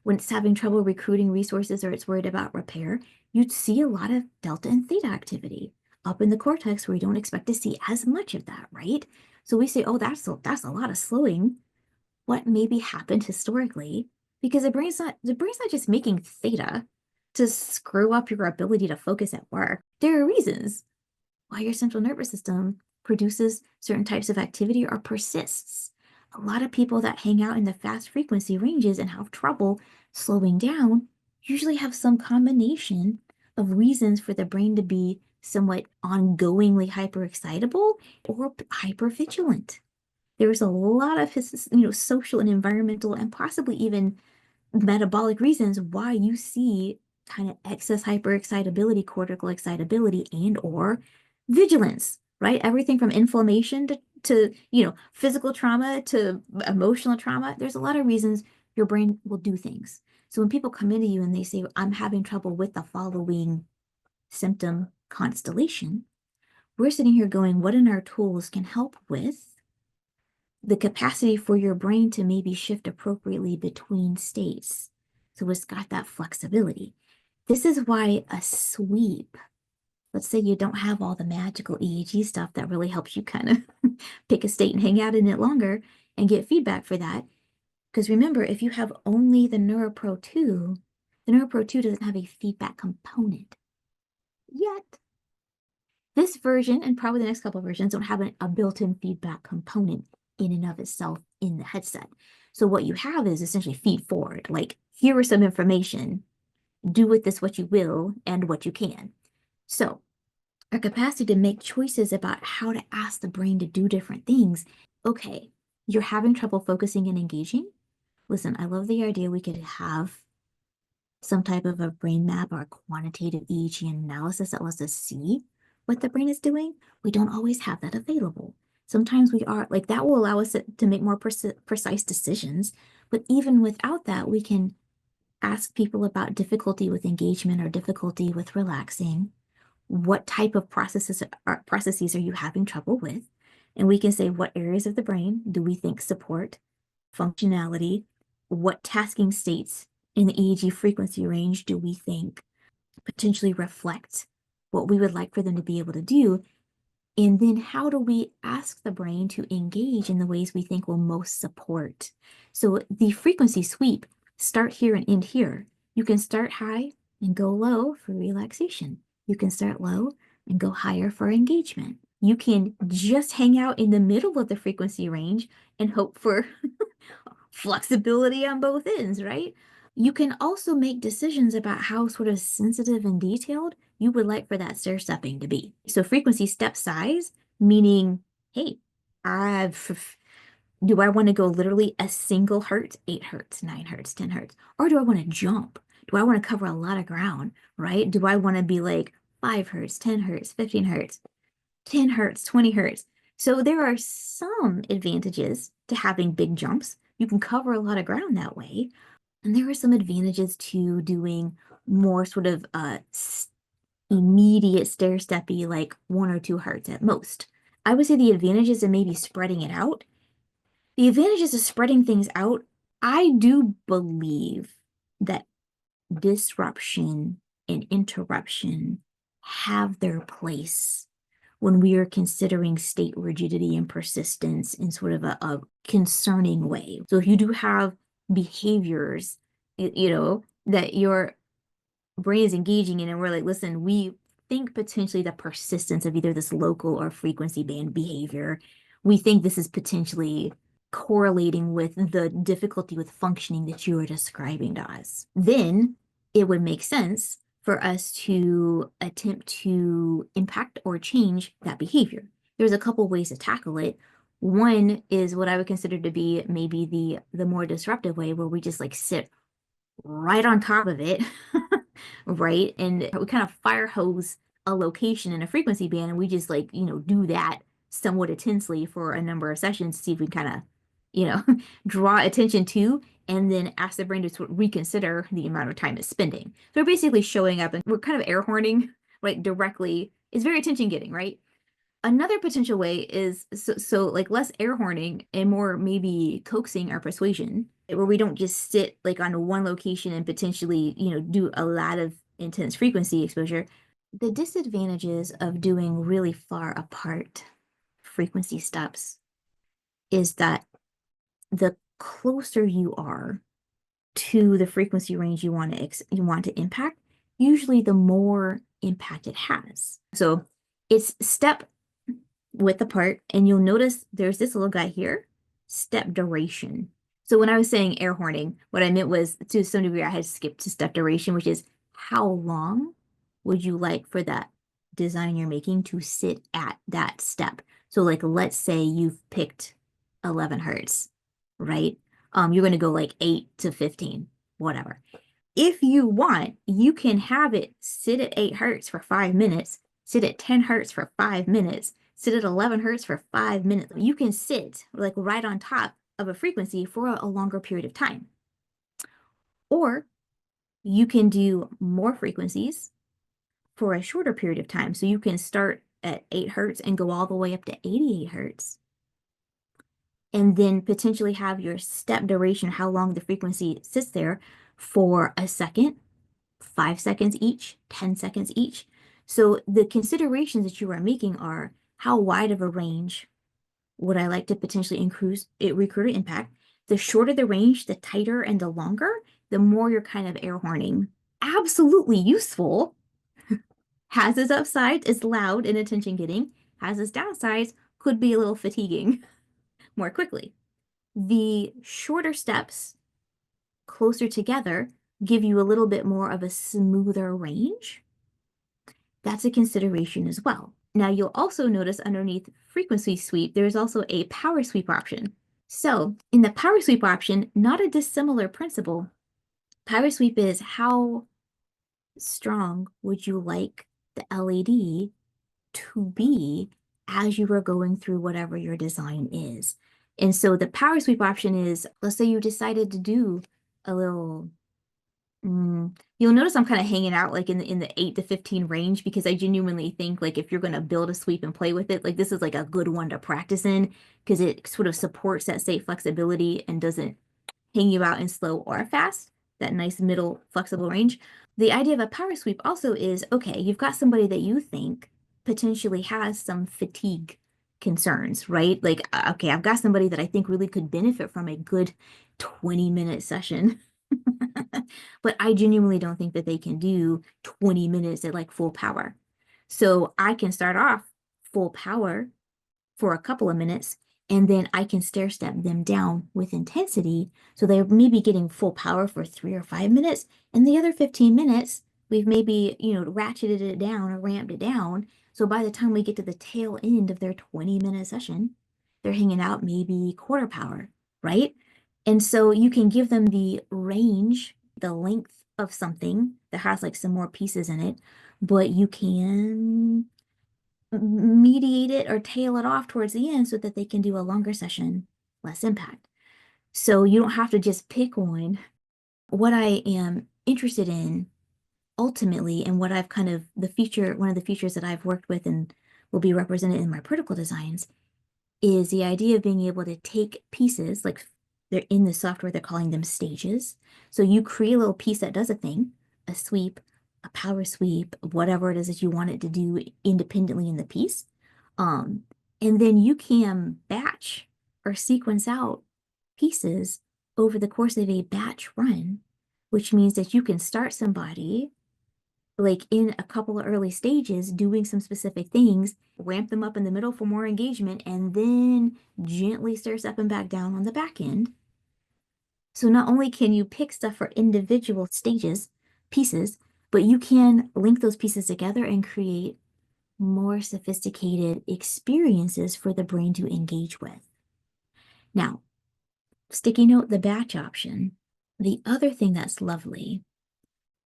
when it's having trouble recruiting resources or it's worried about repair. You'd see a lot of delta and theta activity up in the cortex where you don't expect to see as much of that, right? So we say, oh, that's a lot of slowing. What maybe happened historically? Because the brain's not just making theta to screw up your ability to focus at work. There are reasons why your central nervous system produces certain types of activity or persists. A lot of people that hang out in the fast frequency ranges and have trouble slowing down usually have some combination of reasons for the brain to be somewhat ongoingly hyperexcitable or hypervigilant. There's a lot of social and environmental and possibly even metabolic reasons why you see kind of excess hyperexcitability, cortical excitability, and or vigilance, right? Everything from inflammation to physical trauma to emotional trauma. There's a lot of reasons your brain will do things. So when people come into you and they say, I'm having trouble with the following symptom constellation, we're sitting here going, what in our tools can help with the capacity for your brain to maybe shift appropriately between states. So it's got that flexibility. This is why a sweep, let's say you don't have all the magical EEG stuff that really helps you kind of pick a state and hang out in it longer and get feedback for that. Because remember, if you have only the Neuro Pro 2, the Neuro Pro 2 doesn't have a feedback component yet. This version, and probably the next couple of versions, don't have a built-in feedback component in and of itself in the headset. So what you have is essentially feed forward. Like, here is some information. Do with this what you will and what you can. So our capacity to make choices about how to ask the brain to do different things. Okay, you're having trouble focusing and engaging. Listen, I love the idea we could have some type of a brain map or a quantitative EEG analysis that lets us see what the brain is doing. We don't always have that available. Sometimes we are like that will allow us to make more precise decisions. But even without that, we can ask people about difficulty with engagement or difficulty with relaxing. What type of processes are you having trouble with? And we can say, what areas of the brain do we think support functionality? What tasking states in the EEG frequency range do we think potentially reflect what we would like for them to be able to do? And then how do we ask the brain to engage in the ways we think will most support? So the frequency sweep, start here and end here. You can start high and go low for relaxation. You can start low and go higher for engagement. You can just hang out in the middle of the frequency range and hope for flexibility on both ends, right? You can also make decisions about how sort of sensitive and detailed you would like for that stair stepping to be. So frequency step size, meaning, hey, do I want to go literally a single hertz, 8 hertz, 9 hertz, 10 hertz? Or do I want to jump? Do I want to cover a lot of ground, right? Do I want to be like 5 hertz, 10 hertz, 15 hertz, 10 hertz, 20 hertz? So there are some advantages to having big jumps. You can cover a lot of ground that way. And there are some advantages to doing more sort of immediate stair-steppy, like 1 or 2 hertz at most. I would say the advantages of maybe spreading it out. The advantages of spreading things out, I do believe that disruption and interruption have their place when we are considering state rigidity and persistence in sort of a concerning way. So if you do have behaviors, that your brain is engaging in, and we're like, listen, we think potentially the persistence of either this local or frequency band behavior, we think this is potentially correlating with the difficulty with functioning that you are describing to us. Then it would make sense for us to attempt to impact or change that behavior. There's a couple ways to tackle it. One is what I would consider to be maybe the more disruptive way, where we just like sit right on top of it, right? And we kind of fire hose a location in a frequency band, and we just like, do that somewhat intensely for a number of sessions to see if we kind of, draw attention to, and then ask the brain to sort of reconsider the amount of time it's spending. So we're basically showing up and we're kind of air horning, right, directly. It's very attention getting, right? Another potential way is so like less air horning and more maybe coaxing or persuasion, where we don't just sit like on one location and potentially, do a lot of intense frequency exposure. The disadvantages of doing really far apart frequency steps is that the closer you are to the frequency range you want to impact, usually the more impact it has. So it's step width apart, and you'll notice there's this little guy here, step duration. So when I was saying air horning, what I meant was, to some degree, I had skipped to step duration, which is how long would you like for that design you're making to sit at that step? So like, let's say you've picked 11 hertz, right? You're going to go like 8 to 15, whatever. If you want, you can have it sit at 8 hertz for 5 minutes, sit at 10 hertz for 5 minutes, sit at 11 hertz for 5 minutes. You can sit like right on top of a frequency for a longer period of time. Or you can do more frequencies for a shorter period of time. So you can start at 8 hertz and go all the way up to 88 hertz. And then potentially have your step duration, how long the frequency sits there, for a second, 5 seconds each, 10 seconds each. So the considerations that you are making are, how wide of a range would I like to potentially recruit impact? The shorter the range, the tighter and the longer, the more you're kind of air horning. Absolutely useful. Has its upsides, it's loud and attention getting. Has its downsides, could be a little fatiguing more quickly. The shorter steps closer together give you a little bit more of a smoother range. That's a consideration as well. Now you'll also notice underneath frequency sweep, there's also a power sweep option. So in the power sweep option, not a dissimilar principle. Power sweep is, how strong would you like the LED to be as you are going through whatever your design is. And so the power sweep option is, let's say you decided to do a little, you'll notice I'm kind of hanging out like in the 8 to 15 range, because I genuinely think like if you're going to build a sweep and play with it, like this is like a good one to practice in, because it sort of supports that state flexibility and doesn't hang you out in slow or fast, that nice middle flexible range. The idea of a power sweep also is, okay, you've got somebody that you think potentially has some fatigue concerns, right? Like, okay, I've got somebody that I think really could benefit from a good 20-minute session. But I genuinely don't think that they can do 20 minutes at like full power. So I can start off full power for a couple of minutes And then I can stair step them down with intensity. So they're maybe getting full power for 3 or 5 minutes. And the other 15 minutes, we've maybe, ratcheted it down or ramped it down. So by the time we get to the tail end of their 20-minute session, they're hanging out maybe quarter power, right? And so you can give them the range, the length of something that has like some more pieces in it, but you can mediate it or tail it off towards the end so that they can do a longer session, less impact. So you don't have to just pick one. What I am interested in ultimately, and what I've kind of one of the features that I've worked with and will be represented in my protocol designs, is the idea of being able to take pieces, like they're in the software, they're calling them stages. So you create a little piece that does a thing, a sweep, a power sweep, whatever it is that you want it to do independently in the piece. And then you can batch or sequence out pieces over the course of a batch run, which means that you can start somebody like in a couple of early stages doing some specific things, ramp them up in the middle for more engagement, and then gently start stepping back down on the back end. So not only can you pick stuff for individual stages, pieces, but you can link those pieces together and create more sophisticated experiences for the brain to engage with. Now, sticky note the batch option. The other thing that's lovely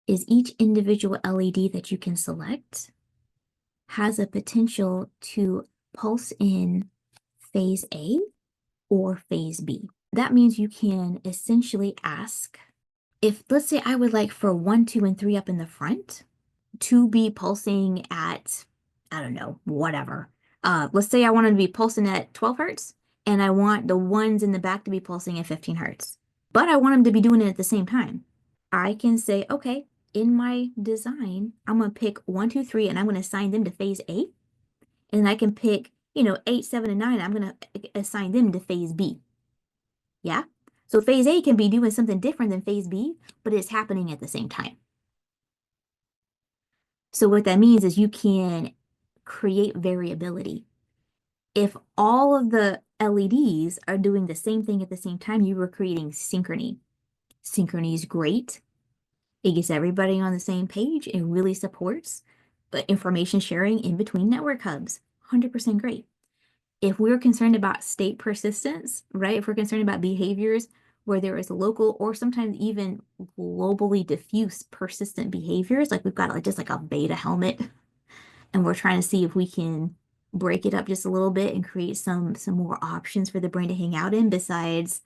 is each individual LED that you can select has a potential to pulse in phase A or phase B. That means you can essentially ask if, let's say I would like for 1, 2, and 3 up in the front to be pulsing at, I don't know, whatever. Let's say I want them to be pulsing at 12 hertz, and I want the ones in the back to be pulsing at 15 hertz. But I want them to be doing it at the same time. I can say, okay, in my design, I'm going to pick 1, 2, 3, and I'm going to assign them to phase A. And I can pick, 8, 7, and 9. I'm going to assign them to phase B. Yeah? So phase A can be doing something different than phase B, but it's happening at the same time. So what that means is you can create variability. If all of the LEDs are doing the same thing at the same time, you were creating synchrony. Synchrony is great. It gets everybody on the same page. It really supports information sharing in between network hubs. 100% great. If we're concerned about state persistence, right? If we're concerned about behaviors where there is local or sometimes even globally diffuse persistent behaviors, like we've got like just like a beta helmet, and we're trying to see if we can break it up just a little bit and create some more options for the brain to hang out in besides,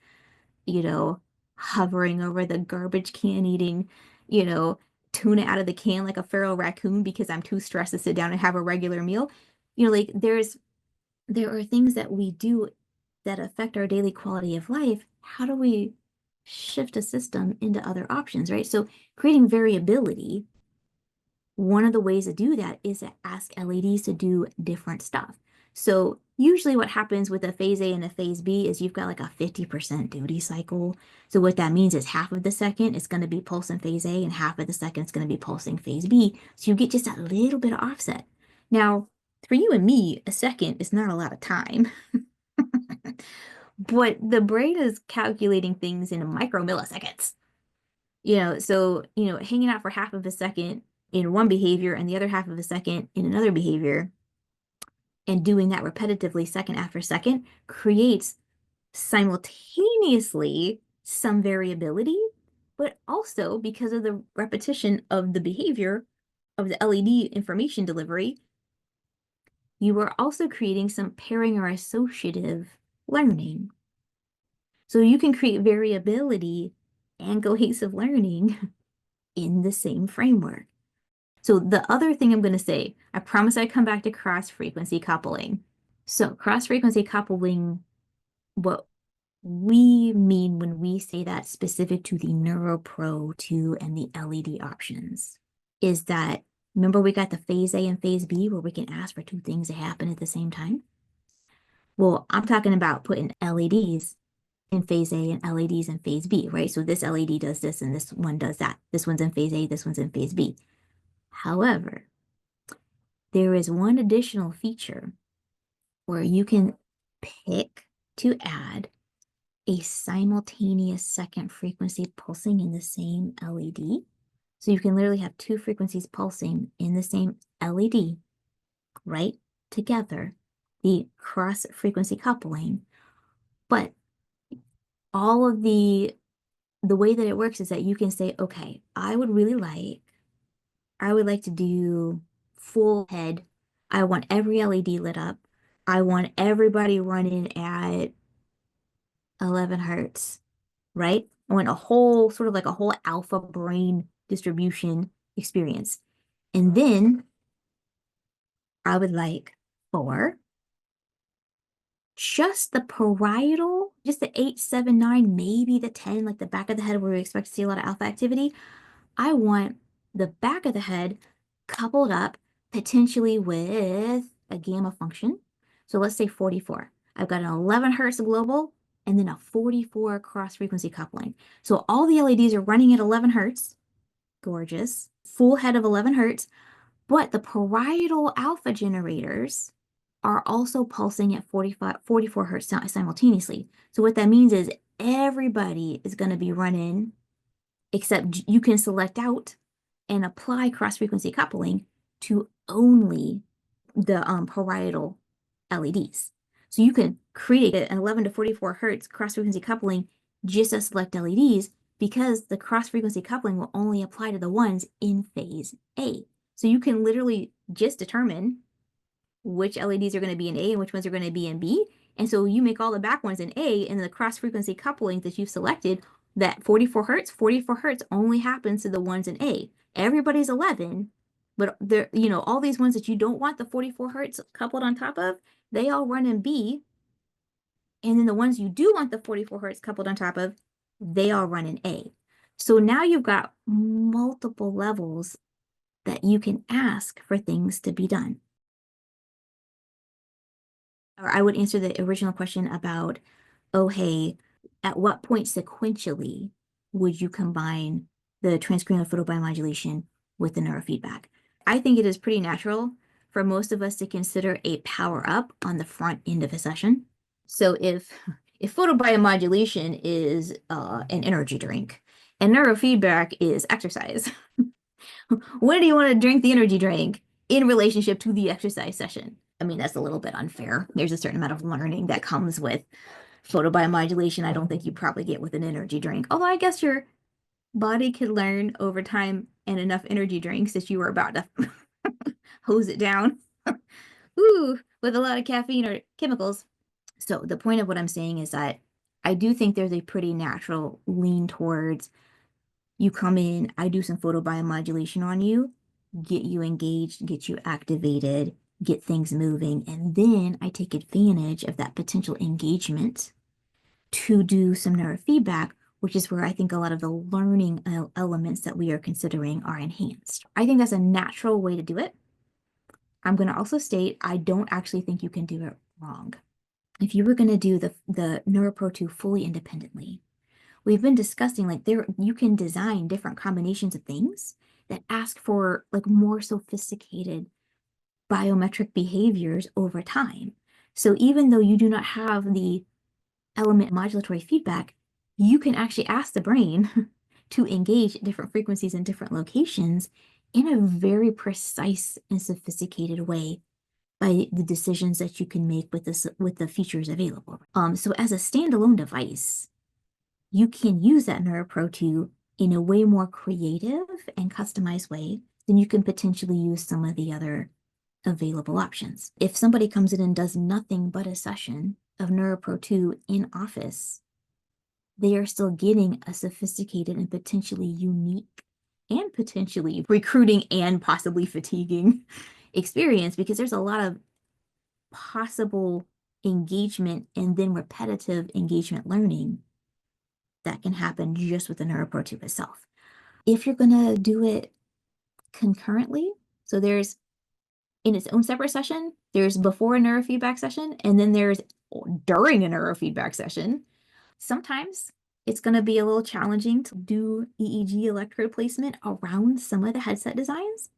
hovering over the garbage can eating, tuna out of the can like a feral raccoon because I'm too stressed to sit down and have a regular meal. Like there are things that we do that affect our daily quality of life. How do we shift a system into other options, right? So creating variability, one of the ways to do that is to ask LEDs to do different stuff. So usually what happens with a phase A and a phase B is you've got like a 50% duty cycle. So what that means is half of the second it's going to be pulsing phase A and half of the second it's going to be pulsing phase B. So you get just a little bit of offset. Now, for you and me, a second is not a lot of time. But the brain is calculating things in micromilliseconds. So, hanging out for half of a second in one behavior and the other half of a second in another behavior and doing that repetitively second after second creates simultaneously some variability, but also because of the repetition of the behavior of the LED information delivery, you are also creating some pairing or associative learning. So you can create variability and cohesive learning in the same framework. So the other thing I'm going to say, I promise I come back to cross-frequency coupling. So cross-frequency coupling, what we mean when we say that specific to the Neuro Pro 2 and the LED options is that, remember we got the phase A and phase B where we can ask for two things to happen at the same time? Well, I'm talking about putting LEDs in phase A and LEDs in phase B, right? So this LED does this and this one does that. This one's in phase A, this one's in phase B. However, there is one additional feature where you can pick to add a simultaneous second frequency pulsing in the same LED. So you can literally have two frequencies pulsing in the same LED, right together, the cross frequency coupling. But all of the way that it works is that you can say, okay, I would like to do full head. I want every LED lit up. I want everybody running at 11 hertz, right? I want a whole sort of like a whole alpha brain distribution experience. And then I would like for just the parietal, just the 8, 7, 9, maybe the 10, like the back of the head where we expect to see a lot of alpha activity. I want the back of the head coupled up potentially with a gamma function. So let's say 44. I've got an 11 hertz global and then a 44 cross frequency coupling. So all the LEDs are running at 11 hertz. Gorgeous. Full head of 11 hertz. But the parietal alpha generators are also pulsing at 44 hertz simultaneously. So what that means is everybody is going to be running, except you can select out and apply cross-frequency coupling to only the parietal LEDs. So you can create an 11 to 44 hertz cross-frequency coupling just as select LEDs because the cross-frequency coupling will only apply to the ones in phase A. So you can literally just determine which LEDs are going to be in A and which ones are going to be in B. And so you make all the back ones in A, and the cross-frequency coupling that you've selected, that 44 hertz only happens to the ones in A. Everybody's 11, but there, all these ones that you don't want the 44 hertz coupled on top of, they all run in B. And then the ones you do want the 44 hertz coupled on top of, they all run in A. So now you've got multiple levels that you can ask for things to be done. Or I would answer the original question about, oh, hey, at what point sequentially would you combine the transcranial photobiomodulation with the neurofeedback? I think it is pretty natural for most of us to consider a power up on the front end of a session. So if photobiomodulation is an energy drink and neurofeedback is exercise, when do you want to drink the energy drink in relationship to the exercise session? I mean, that's a little bit unfair. There's a certain amount of learning that comes with photobiomodulation. I don't think you probably get with an energy drink. Although I guess your body could learn over time and enough energy drinks that you were about to hose it down. Ooh, with a lot of caffeine or chemicals. So the point of what I'm saying is that I do think there's a pretty natural lean towards you come in, I do some photobiomodulation on you, get you engaged, get you activated, get things moving, and then I take advantage of that potential engagement to do some neurofeedback, which is where I think a lot of the learning elements that we are considering are enhanced. I think that's a natural way to do it. I'm going to also state I don't actually think you can do it wrong. If you were going to do the Neuro Pro 2 fully independently, we've been discussing like you can design different combinations of things that ask for like more sophisticated biometric behaviors over time. So even though you do not have the element modulatory feedback, you can actually ask the brain to engage at different frequencies in different locations in a very precise and sophisticated way by the decisions that you can make with the features available. So as a standalone device, you can use that Neuro Pro 2 in a way more creative and customized way than you can potentially use some of the other available options. If somebody comes in and does nothing but a session of Neuro Pro 2 in office, they are still getting a sophisticated and potentially unique and potentially recruiting and possibly fatiguing experience because there's a lot of possible engagement and then repetitive engagement learning that can happen just with the Neuro Pro 2 itself. If you're going to do it concurrently, so there's in its own separate session, there's before a neurofeedback session, and then there's during a neurofeedback session. Sometimes it's going to be a little challenging to do EEG electrode placement around some of the headset designs.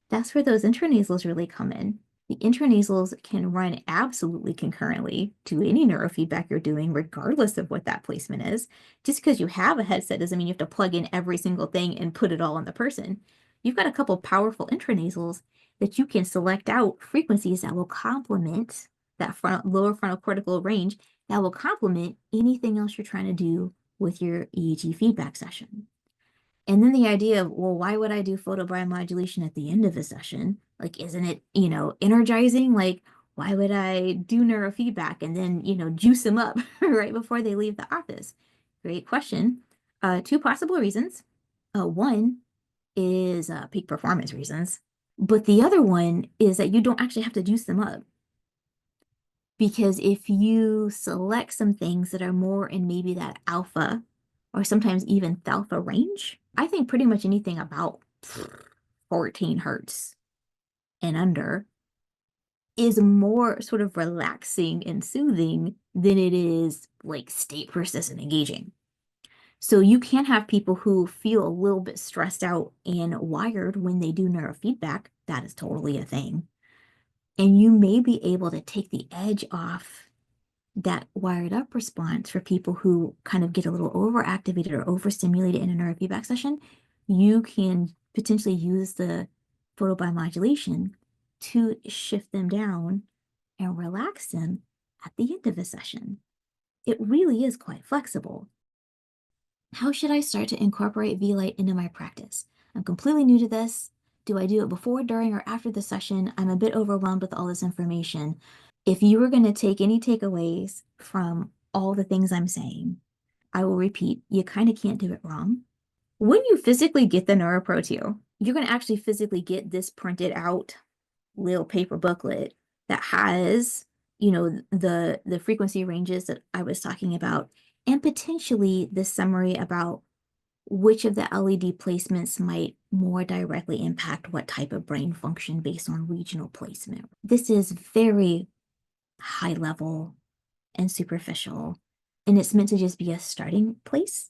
That's where those intranasals really come in. The intranasals can run absolutely concurrently to any neurofeedback you're doing, regardless of what that placement is. Just because you have a headset doesn't mean you have to plug in every single thing and put it all on the person. You've got a couple powerful intranasals that you can select out frequencies that will complement that lower frontal cortical range that will complement anything else you're trying to do with your EEG feedback session. And then the idea of, well, why would I do photobiomodulation at the end of a session? Like, isn't it, energizing? Like, why would I do neurofeedback and then, juice them up right before they leave the office? Great question. Two possible reasons. One is peak performance reasons, but the other one is that you don't actually have to juice them up. Because if you select some things that are more in maybe that alpha or sometimes even thalpha range, I think pretty much anything about 14 hertz and under is more sort of relaxing and soothing than it is like state persistent engaging. So you can have people who feel a little bit stressed out and wired when they do neurofeedback. That is totally a thing. And you may be able to take the edge off that wired up response for people who kind of get a little overactivated or overstimulated in a neurofeedback session. You can potentially use the photobiomodulation to shift them down and relax them at the end of a session. It really is quite flexible. How should I start to incorporate Vielight into my practice? I'm completely new to this. Do I do it before, during, or after the session? I'm a bit overwhelmed with all this information. If you were going to take any takeaways from all the things I'm saying, I will repeat, you kind of can't do it wrong. When you physically get the Neuro Pro 2, you're going to actually physically get this printed out little paper booklet that has, the frequency ranges that I was talking about, and potentially the summary about which of the LED placements might more directly impact what type of brain function based on regional placement. This is very high level and superficial, and it's meant to just be a starting place.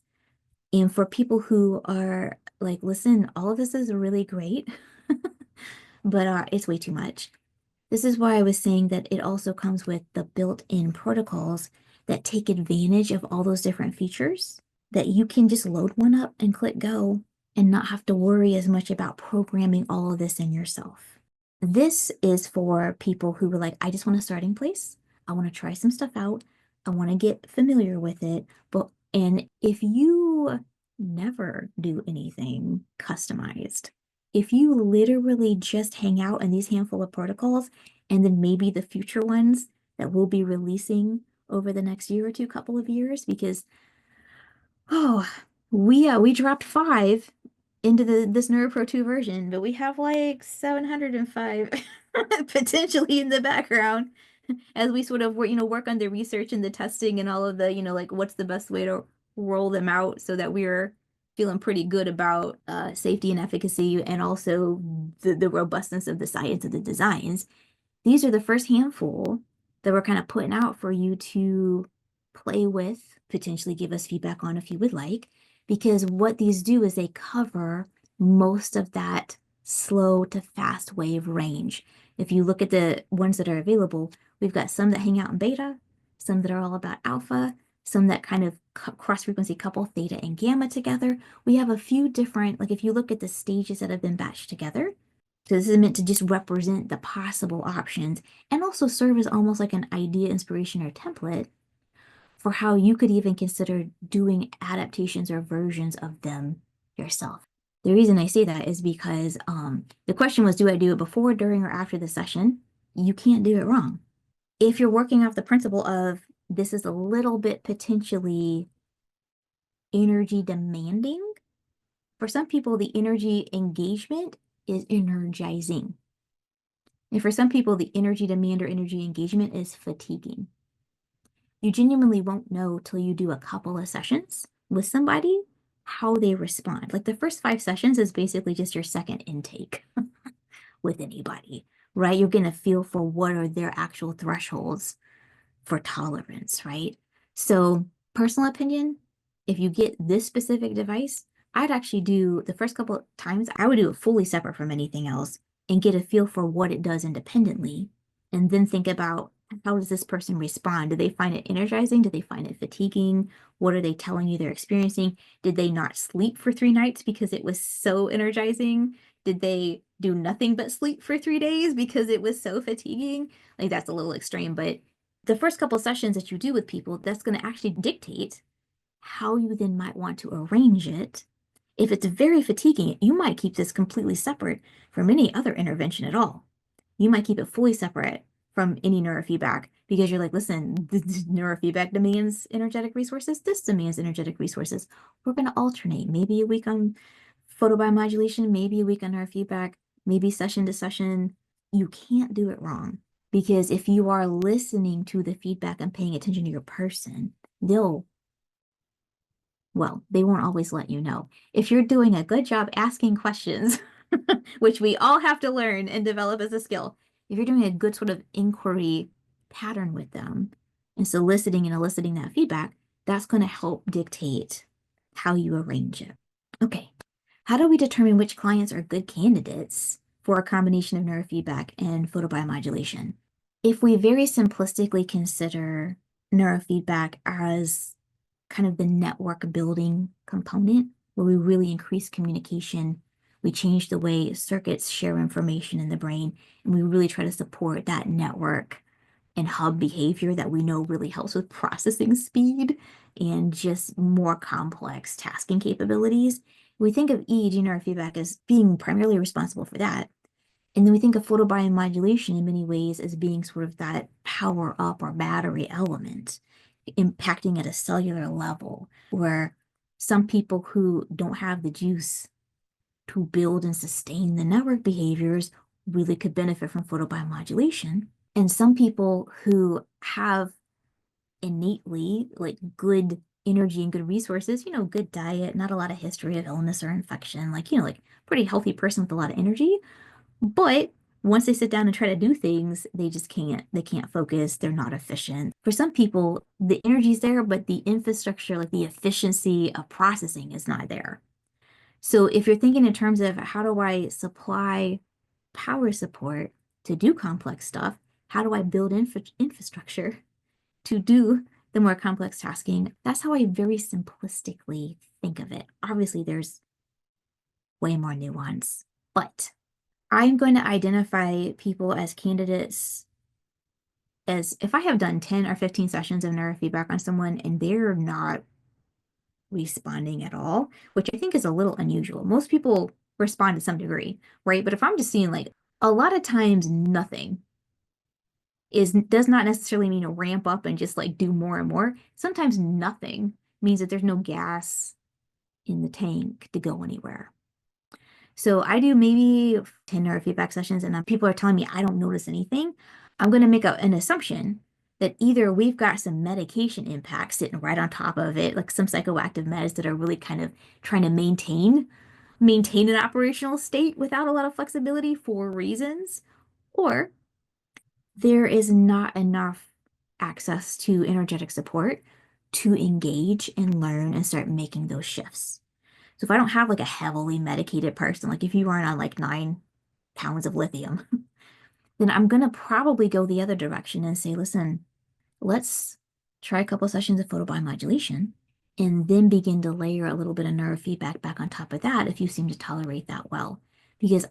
And for people who are like, listen, all of this is really great, but it's way too much. This is why I was saying that it also comes with the built-in protocols that take advantage of all those different features that you can just load one up and click go and not have to worry as much about programming all of this in yourself. This is for people who were like, I just want a starting place. I want to try some stuff out. I want to get familiar with it. And if you never do anything customized, if you literally just hang out in these handful of protocols and then maybe the future ones that we'll be releasing over the next year or two, couple of years, because we dropped 5 into this Neuro Pro 2 version, but we have like 705 potentially in the background as we sort of work on the research and the testing and all of the, like what's the best way to roll them out so that we're feeling pretty good about safety and efficacy and also the robustness of the science of the designs. These are the first handful that we're kind of putting out for you to play with, potentially give us feedback on if you would like, because what these do is they cover most of that slow to fast wave range. If you look at the ones that are available, we've got some that hang out in beta, some that are all about alpha, some that kind of cross-frequency couple theta and gamma together. We have a few different, like if you look at the stages that have been batched together, so this is meant to just represent the possible options and also serve as almost like an idea, inspiration, or template for how you could even consider doing adaptations or versions of them yourself. The reason I say that is because the question was, do I do it before, during, or after the session? You can't do it wrong. If you're working off the principle of this is a little bit potentially energy demanding, for some people, the energy engagement is energizing. And for some people, the energy demand or energy engagement is fatiguing. You genuinely won't know till you do a couple of sessions with somebody how they respond. Like the first 5 sessions is basically just your second intake with anybody, right? You're going to feel for what are their actual thresholds for tolerance, right? So personal opinion, if you get this specific device, I'd actually do the first couple of times, I would do it fully separate from anything else and get a feel for what it does independently. and then think about, how does this person respond? Do they find it energizing? Do they find it fatiguing? What are they telling you they're experiencing? Did they not sleep for 3 nights because it was so energizing? Did they do nothing but sleep for 3 days because it was so fatiguing? Like, that's a little extreme, but the first couple sessions that you do with people, that's going to actually dictate how you then might want to arrange it. If it's very fatiguing, you might keep this completely separate from any other intervention at all. You might keep it fully separate from any neurofeedback because you're like, listen, this neurofeedback demands energetic resources. This demands energetic resources. We're going to alternate. Maybe a week on photobiomodulation, maybe a week on neurofeedback, maybe session to session. You can't do it wrong because if you are listening to the feedback and paying attention to your person, they won't always let you know. If you're doing a good job asking questions, which we all have to learn and develop as a skill, if you're doing a good sort of inquiry pattern with them and soliciting and eliciting that feedback, that's going to help dictate how you arrange it. Okay, how do we determine which clients are good candidates for a combination of neurofeedback and photobiomodulation? If we very simplistically consider neurofeedback as kind of the network building component where we really increase communication, we change the way circuits share information in the brain, and we really try to support that network and hub behavior that we know really helps with processing speed and just more complex tasking capabilities. We think of EEG neurofeedback as being primarily responsible for that. And then we think of photobiomodulation in many ways as being sort of that power up or battery element, impacting at a cellular level, where some people who don't have the juice to build and sustain the network behaviors really could benefit from photobiomodulation. And some people who have innately like good energy and good resources, good diet, not a lot of history of illness or infection, like pretty healthy person with a lot of energy. But once they sit down and try to do things, they just can't. They can't focus. They're not efficient. For some people, the energy's there, but the infrastructure, like the efficiency of processing, is not there. So if you're thinking in terms of how do I supply power support to do complex stuff, how do I build infrastructure to do the more complex tasking? That's how I very simplistically think of it. Obviously, there's way more nuance, but I'm going to identify people as candidates as if I have done 10 or 15 sessions of neurofeedback on someone and they're not responding at all, which I think is a little unusual. Most people respond to some degree, right? But if I'm just seeing like a lot of times nothing does not necessarily mean to ramp up and just like do more and more. Sometimes nothing means that there's no gas in the tank to go anywhere. So I do maybe 10 neurofeedback sessions and people are telling me I don't notice anything. I'm going to make an assumption that either we've got some medication impact sitting right on top of it, like some psychoactive meds that are really kind of trying to maintain an operational state without a lot of flexibility for reasons, or there is not enough access to energetic support to engage and learn and start making those shifts. So if I don't have like a heavily medicated person, like if you aren't on like 9 pounds of lithium, then I'm going to probably go the other direction and say, listen, let's try a couple sessions of photobiomodulation and then begin to layer a little bit of neurofeedback back on top of that if you seem to tolerate that well. Because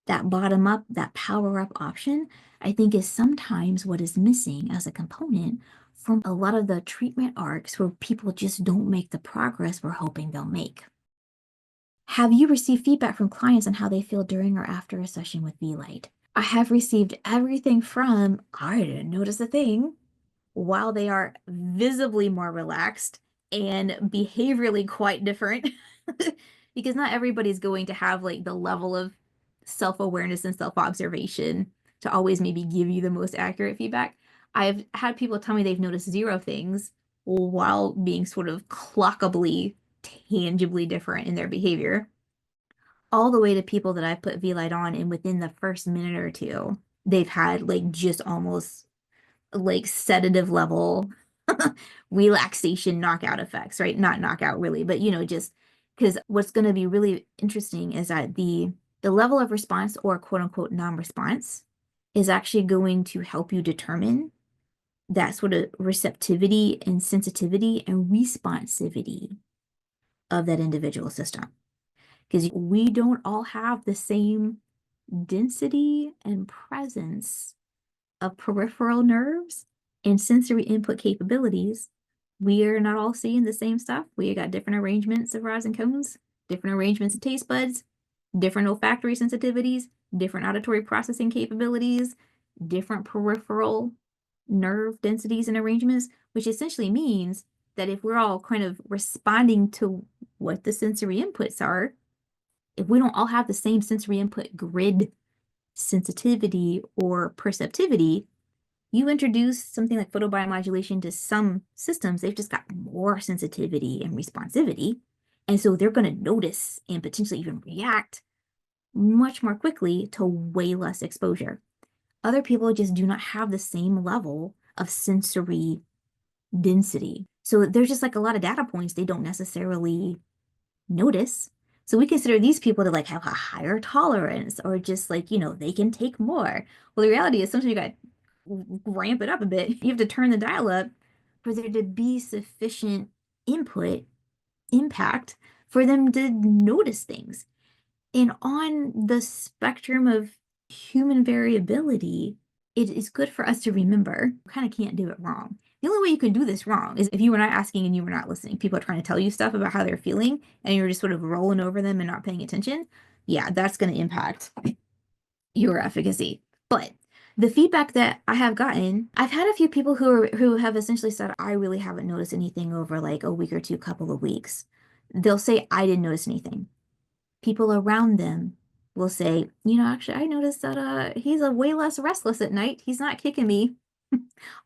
that bottom up, that power up option, I think is sometimes what is missing as a component from a lot of the treatment arcs where people just don't make the progress we're hoping they'll make. Have you received feedback from clients on how they feel during or after a session with Vielight? I have received everything from, I didn't notice a thing, while they are visibly more relaxed and behaviorally quite different, because not everybody's going to have like the level of self-awareness and self-observation to always maybe give you the most accurate feedback. I've had people tell me they've noticed 0 things while being sort of clockably, tangibly different in their behavior, all the way to people that I've put Vielight on and within the first minute or two, they've had like just almost like sedative level relaxation knockout effects, right? Not knockout really, but just because what's going to be really interesting is that the level of response or quote unquote non-response is actually going to help you determine that sort of receptivity and sensitivity and responsivity of that individual system. Because we don't all have the same density and presence of peripheral nerves and sensory input capabilities. We are not all seeing the same stuff. We got different arrangements of rods and cones, different arrangements of taste buds, different olfactory sensitivities, different auditory processing capabilities, different peripheral nerve densities and arrangements, which essentially means that if we're all kind of responding to what the sensory inputs are, if we don't all have the same sensory input grid sensitivity or perceptivity, you introduce something like photobiomodulation to some systems, they've just got more sensitivity and responsivity. And so they're going to notice and potentially even react much more quickly to way less exposure. Other people just do not have the same level of sensory density. So there's just like a lot of data points they don't necessarily notice. So we consider these people to like have a higher tolerance or just like, they can take more. Well, the reality is sometimes you got to ramp it up a bit. You have to turn the dial up for there to be sufficient input impact for them to notice things. And on the spectrum of human variability, it is good for us to remember, you kind of can't do it wrong. The only way you can do this wrong is if you were not asking and you were not listening. People are trying to tell you stuff about how they're feeling and you're just sort of rolling over them and not paying attention. Yeah, that's going to impact your efficacy. But the feedback that I have gotten, I've had a few people who have essentially said, I really haven't noticed anything over like a week or two, couple of weeks. They'll say, I didn't notice anything. People around them will say, actually, I noticed that he's a way less restless at night. He's not kicking me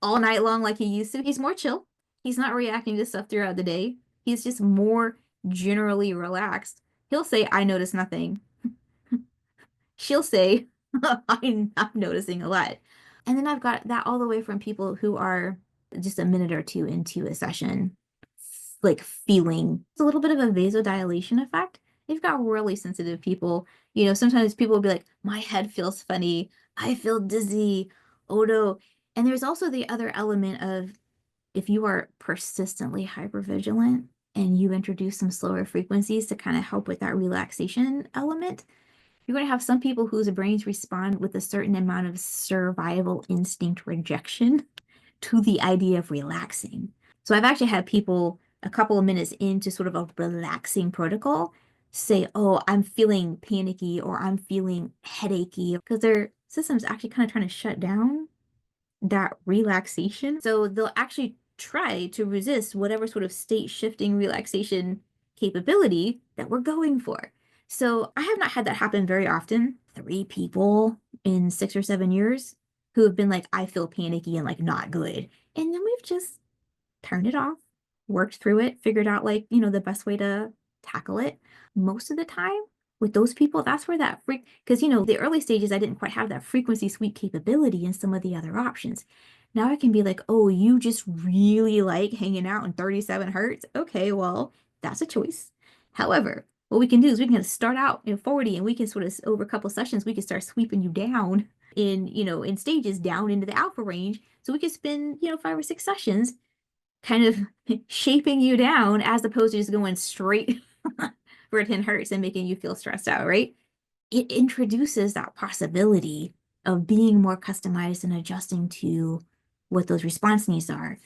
all night long like he used to. He's more chill. He's not reacting to stuff throughout the day. He's just more generally relaxed. He'll say, I notice nothing. She'll say, I'm noticing a lot. And then I've got that all the way from people who are just a minute or two into a session, like feeling a little bit of a vasodilation effect. You've got really sensitive people. Sometimes people will be like, my head feels funny. I feel dizzy. Oh no. And there's also the other element of if you are persistently hypervigilant and you introduce some slower frequencies to kind of help with that relaxation element, you're going to have some people whose brains respond with a certain amount of survival instinct rejection to the idea of relaxing. So I've actually had people a couple of minutes into sort of a relaxing protocol say, oh, I'm feeling panicky or I'm feeling headachy because their system's actually kind of trying to shut down that relaxation. So they'll actually try to resist whatever sort of state shifting relaxation capability that we're going for. So I have not had that happen very often. 3 people in 6 or 7 years who have been like, I feel panicky and like not good. And then we've just turned it off, worked through it, figured out like, the best way to tackle it. Most of the time with those people, that's where that because, the early stages, I didn't quite have that frequency sweep capability in some of the other options. Now I can be like, oh, you just really like hanging out in 37 hertz. Okay, well, that's a choice. However, what we can do is we can start out in 40 and we can sort of over a couple sessions, we can start sweeping you down in stages down into the alpha range. So we could spend, 5 or 6 sessions kind of shaping you down as opposed to just going straight for 10 hertz and making you feel stressed out, right? It introduces that possibility of being more customized and adjusting to what those response needs are.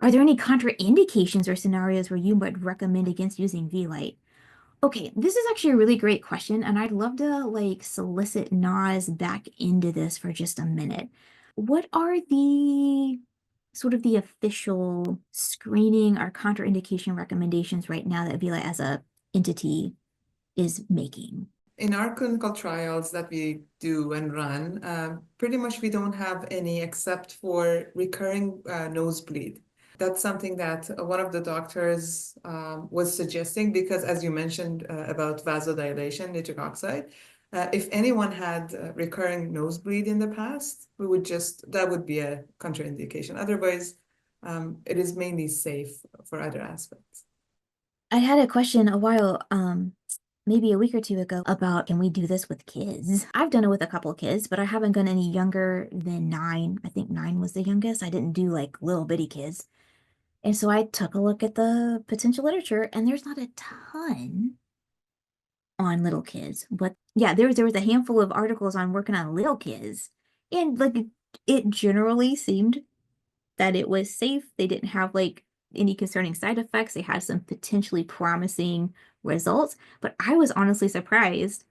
Are there any contraindications or scenarios where you might recommend against using Vielight? Okay, this is actually a really great question, and I'd love to like solicit Naz back into this for just a minute. What are the sort of the official screening or contraindication recommendations right now that Vielight as a entity is making? In our clinical trials that we do and run, pretty much we don't have any except for recurring nosebleed. That's something that one of the doctors was suggesting because, as you mentioned about vasodilation, nitric oxide, if anyone had recurring nosebleed in the past, that would be a contraindication. Otherwise, it is mainly safe for other aspects. I had a question a while maybe a week or two ago about, can we do this with kids? I've done it with a couple of kids, but I haven't done any younger than 9. I think 9 was the youngest. I didn't do like little bitty kids. And so I took a look at the potential literature, and there's not a ton on little kids. But yeah, there was a handful of articles on working on little kids. And like it generally seemed that it was safe. They didn't have like any concerning side effects. They had some potentially promising results. But I was honestly surprised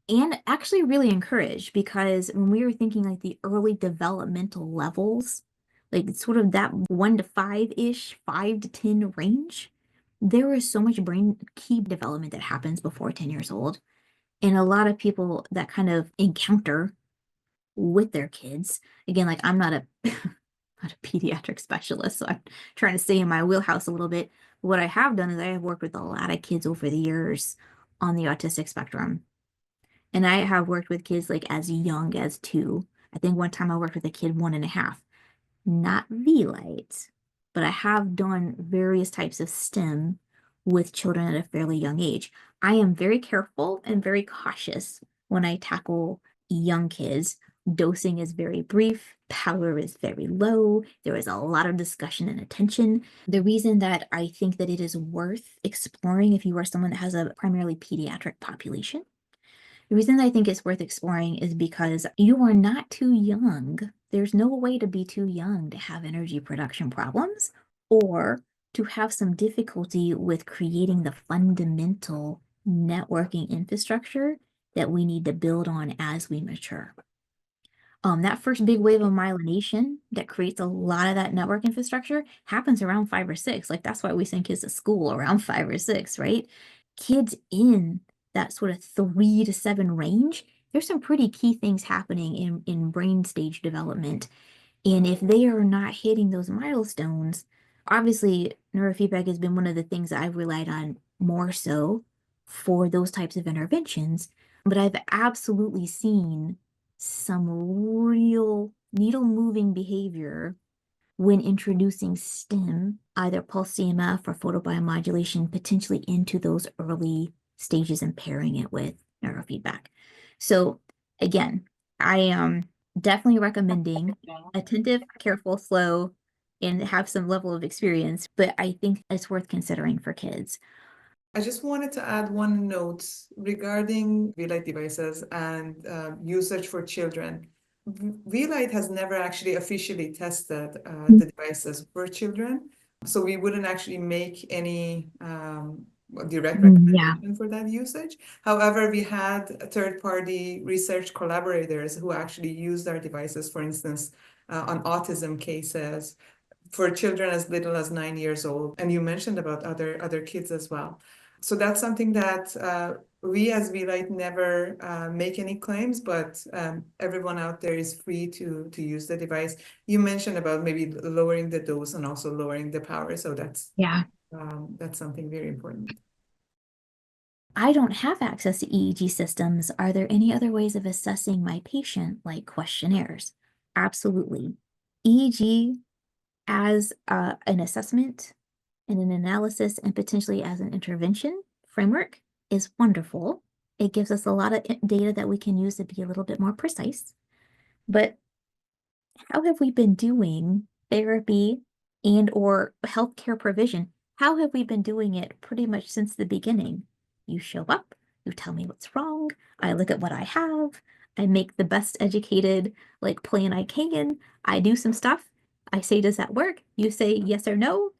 and actually really encouraged, because when we were thinking like the early developmental levels, like sort of that 1 to 5-ish, 5 to 10 range, there is so much brain key development that happens before 10 years old. And a lot of people that kind of encounter with their kids, again, like I'm not a not a pediatric specialist, so I'm trying to stay in my wheelhouse a little bit. What I have done is I have worked with a lot of kids over the years on the autistic spectrum. And I have worked with kids like as young as 2. I think one time I worked with a kid 1.5, not Vielight, but I have done various types of STEM with children at a fairly young age. I am very careful and very cautious when I tackle young kids. Dosing is very brief, power is very low. There is a lot of discussion and attention. The reason that I think that it is worth exploring if you are someone that has a primarily pediatric population, the reason that I think it's worth exploring is because you are not too young. There's no way to be too young to have energy production problems or to have some difficulty with creating the fundamental networking infrastructure that we need to build on as we mature. That first big wave of myelination that creates a lot of that network infrastructure happens around 5 or 6. Like that's why we send kids to school around 5 or 6, right? Kids in that sort of 3 to 7 range, there's some pretty key things happening in brain stage development. And if they are not hitting those milestones, obviously neurofeedback has been one of the things that I've relied on more so for those types of interventions. But I've absolutely seen some real needle moving behavior when introducing STEM, either pulse CMF or photobiomodulation, potentially into those early stages and pairing it with neurofeedback. So again, I am definitely recommending attentive, careful, slow, and have some level of experience, but I think it's worth considering for kids. I just wanted to add one note regarding Vielight devices and usage for children. Vielight has never actually officially tested the devices for children, so we wouldn't actually make any direct Yeah. recommendation for that usage. However, we had third-party research collaborators who actually used our devices, for instance, on autism cases for children as little as 9 years old. And you mentioned about other kids as well. So that's something that we as Vielight never make any claims, but everyone out there is free to use the device. You mentioned about maybe lowering the dose and also lowering the power. So that's something very important. I don't have access to EEG systems. Are there any other ways of assessing my patient, like questionnaires? Absolutely. EEG as an assessment and an analysis and potentially as an intervention framework is wonderful. It gives us a lot of data that we can use to be a little bit more precise. But how have we been doing therapy and or healthcare provision? How have we been doing it pretty much since the beginning? You show up, you tell me what's wrong, I look at what I have, I make the best educated like plan I can, I do some stuff, I say, does that work? You say yes or no,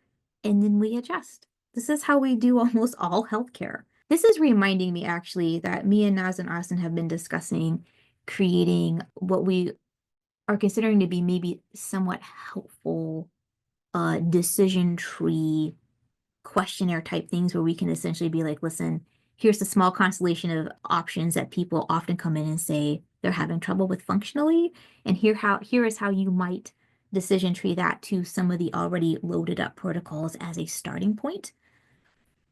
and then we adjust. This is how we do almost all healthcare. This is reminding me actually that me and Naz and Austin have been discussing creating what we are considering to be maybe somewhat helpful decision tree questionnaire type things where we can essentially be like, listen, here's a small constellation of options that people often come in and say they're having trouble with functionally, and here is how you might decision tree that to some of the already loaded up protocols as a starting point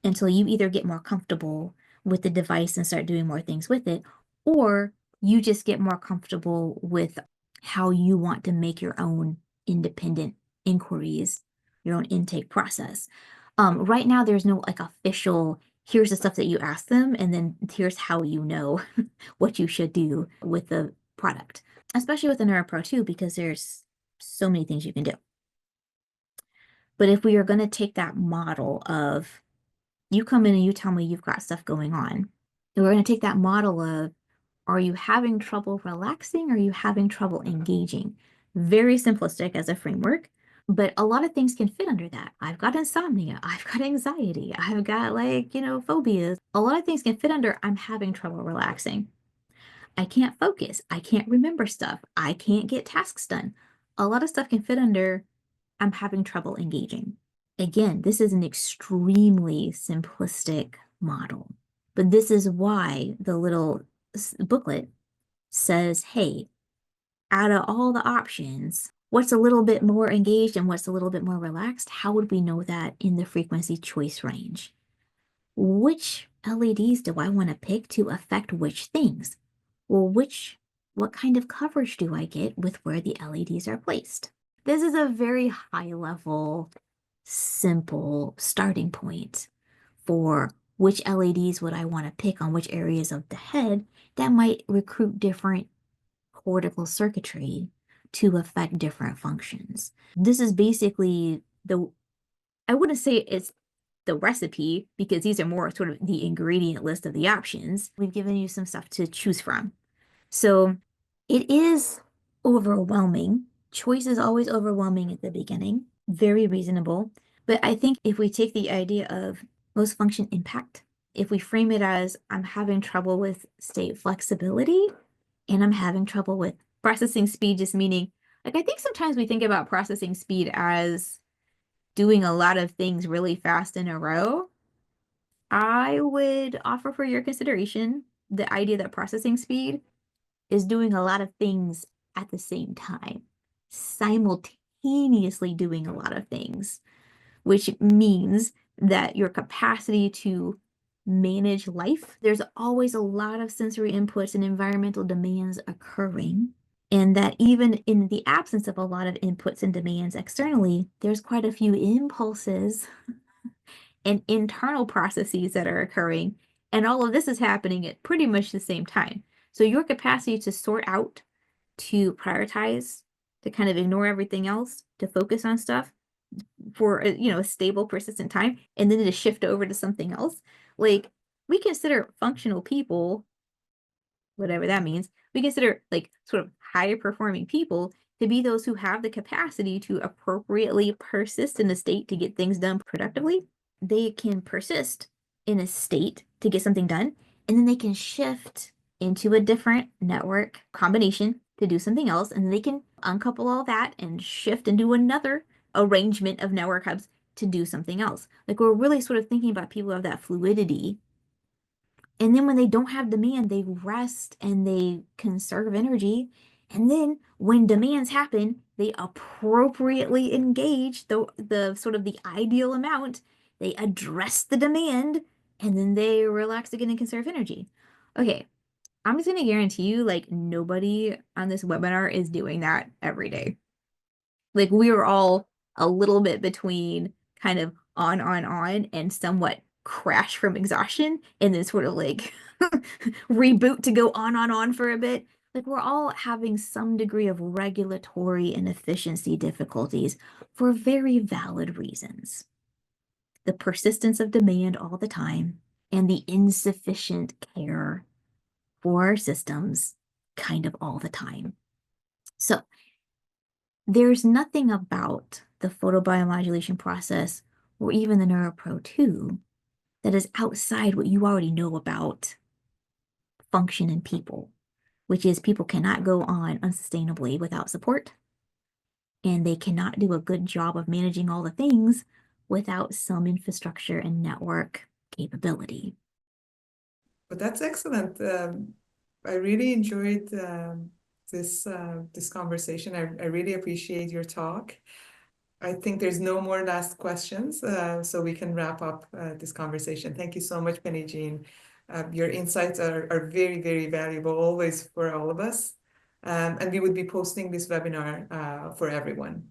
until you either get more comfortable with the device and start doing more things with it, or you just get more comfortable with how you want to make your own independent inquiries, your own intake process. Right now, there's no like official, here's the stuff that you ask them, and then here's how you know what you should do with the product, especially with the Neuro Pro too, because there's so many things you can do. But if we are going to take that model of you come in and you tell me you've got stuff going on, and we're going to take that model of, are you having trouble relaxing? Or are you having trouble engaging? Very simplistic as a framework, but a lot of things can fit under that. I've got insomnia. I've got anxiety. I've got phobias. A lot of things can fit under I'm having trouble relaxing. I can't focus. I can't remember stuff. I can't get tasks done. A lot of stuff can fit under I'm having trouble engaging. Again, this is an extremely simplistic model, but this is why the little booklet says, hey, out of all the options, what's a little bit more engaged and what's a little bit more relaxed? How would we know that in the frequency choice range? Which LEDs do I want to pick to affect which things? Well, what kind of coverage do I get with where the LEDs are placed? This is a very high level, simple starting point for which LEDs would I want to pick on which areas of the head that might recruit different cortical circuitry to affect different functions. This is basically I wouldn't say it's the recipe, because these are more sort of the ingredient list of the options. We've given you some stuff to choose from. So it is overwhelming. Choice is always overwhelming at the beginning, very reasonable. But I think if we take the idea of most function impact, if we frame it as I'm having trouble with state flexibility and I'm having trouble with processing speed, just meaning, I think sometimes we think about processing speed as doing a lot of things really fast in a row. I would offer for your consideration the idea that processing speed is doing a lot of things at the same time, simultaneously doing a lot of things, which means that your capacity to manage life, there's always a lot of sensory inputs and environmental demands occurring. And that even in the absence of a lot of inputs and demands externally, there's quite a few impulses and internal processes that are occurring. And all of this is happening at pretty much the same time. So your capacity to sort out, to prioritize, to kind of ignore everything else, to focus on stuff for a stable, persistent time, and then to shift over to something else. Like, we consider functional people, whatever that means, we consider sort of higher performing people to be those who have the capacity to appropriately persist in a state to get things done productively. They can persist in a state to get something done, and then they can shift into a different network combination to do something else, and they can uncouple all that and shift into another arrangement of network hubs to do something else. We're really sort of thinking about people who have that fluidity. And then when they don't have demand, they rest and they conserve energy. And then when demands happen, they appropriately engage the sort of the ideal amount. They address the demand, and then they relax again and conserve energy. Okay, I'm just going to guarantee you, nobody on this webinar is doing that every day. We are all a little bit between kind of on, and somewhat crash from exhaustion, and then sort of reboot to go on for a bit. We're all having some degree of regulatory and efficiency difficulties for very valid reasons. The persistence of demand all the time and the insufficient care for our systems kind of all the time. So there's nothing about the photobiomodulation process or even the Neuro Pro 2 that is outside what you already know about function in people, which is people cannot go on unsustainably without support, and they cannot do a good job of managing all the things without some infrastructure and network capability. But that's excellent. I really enjoyed this conversation. I really appreciate your talk. I think there's no more last questions, so we can wrap up this conversation. Thank you so much, Penijean. Your insights are very, very valuable always for all of us. And we would be posting this webinar for everyone.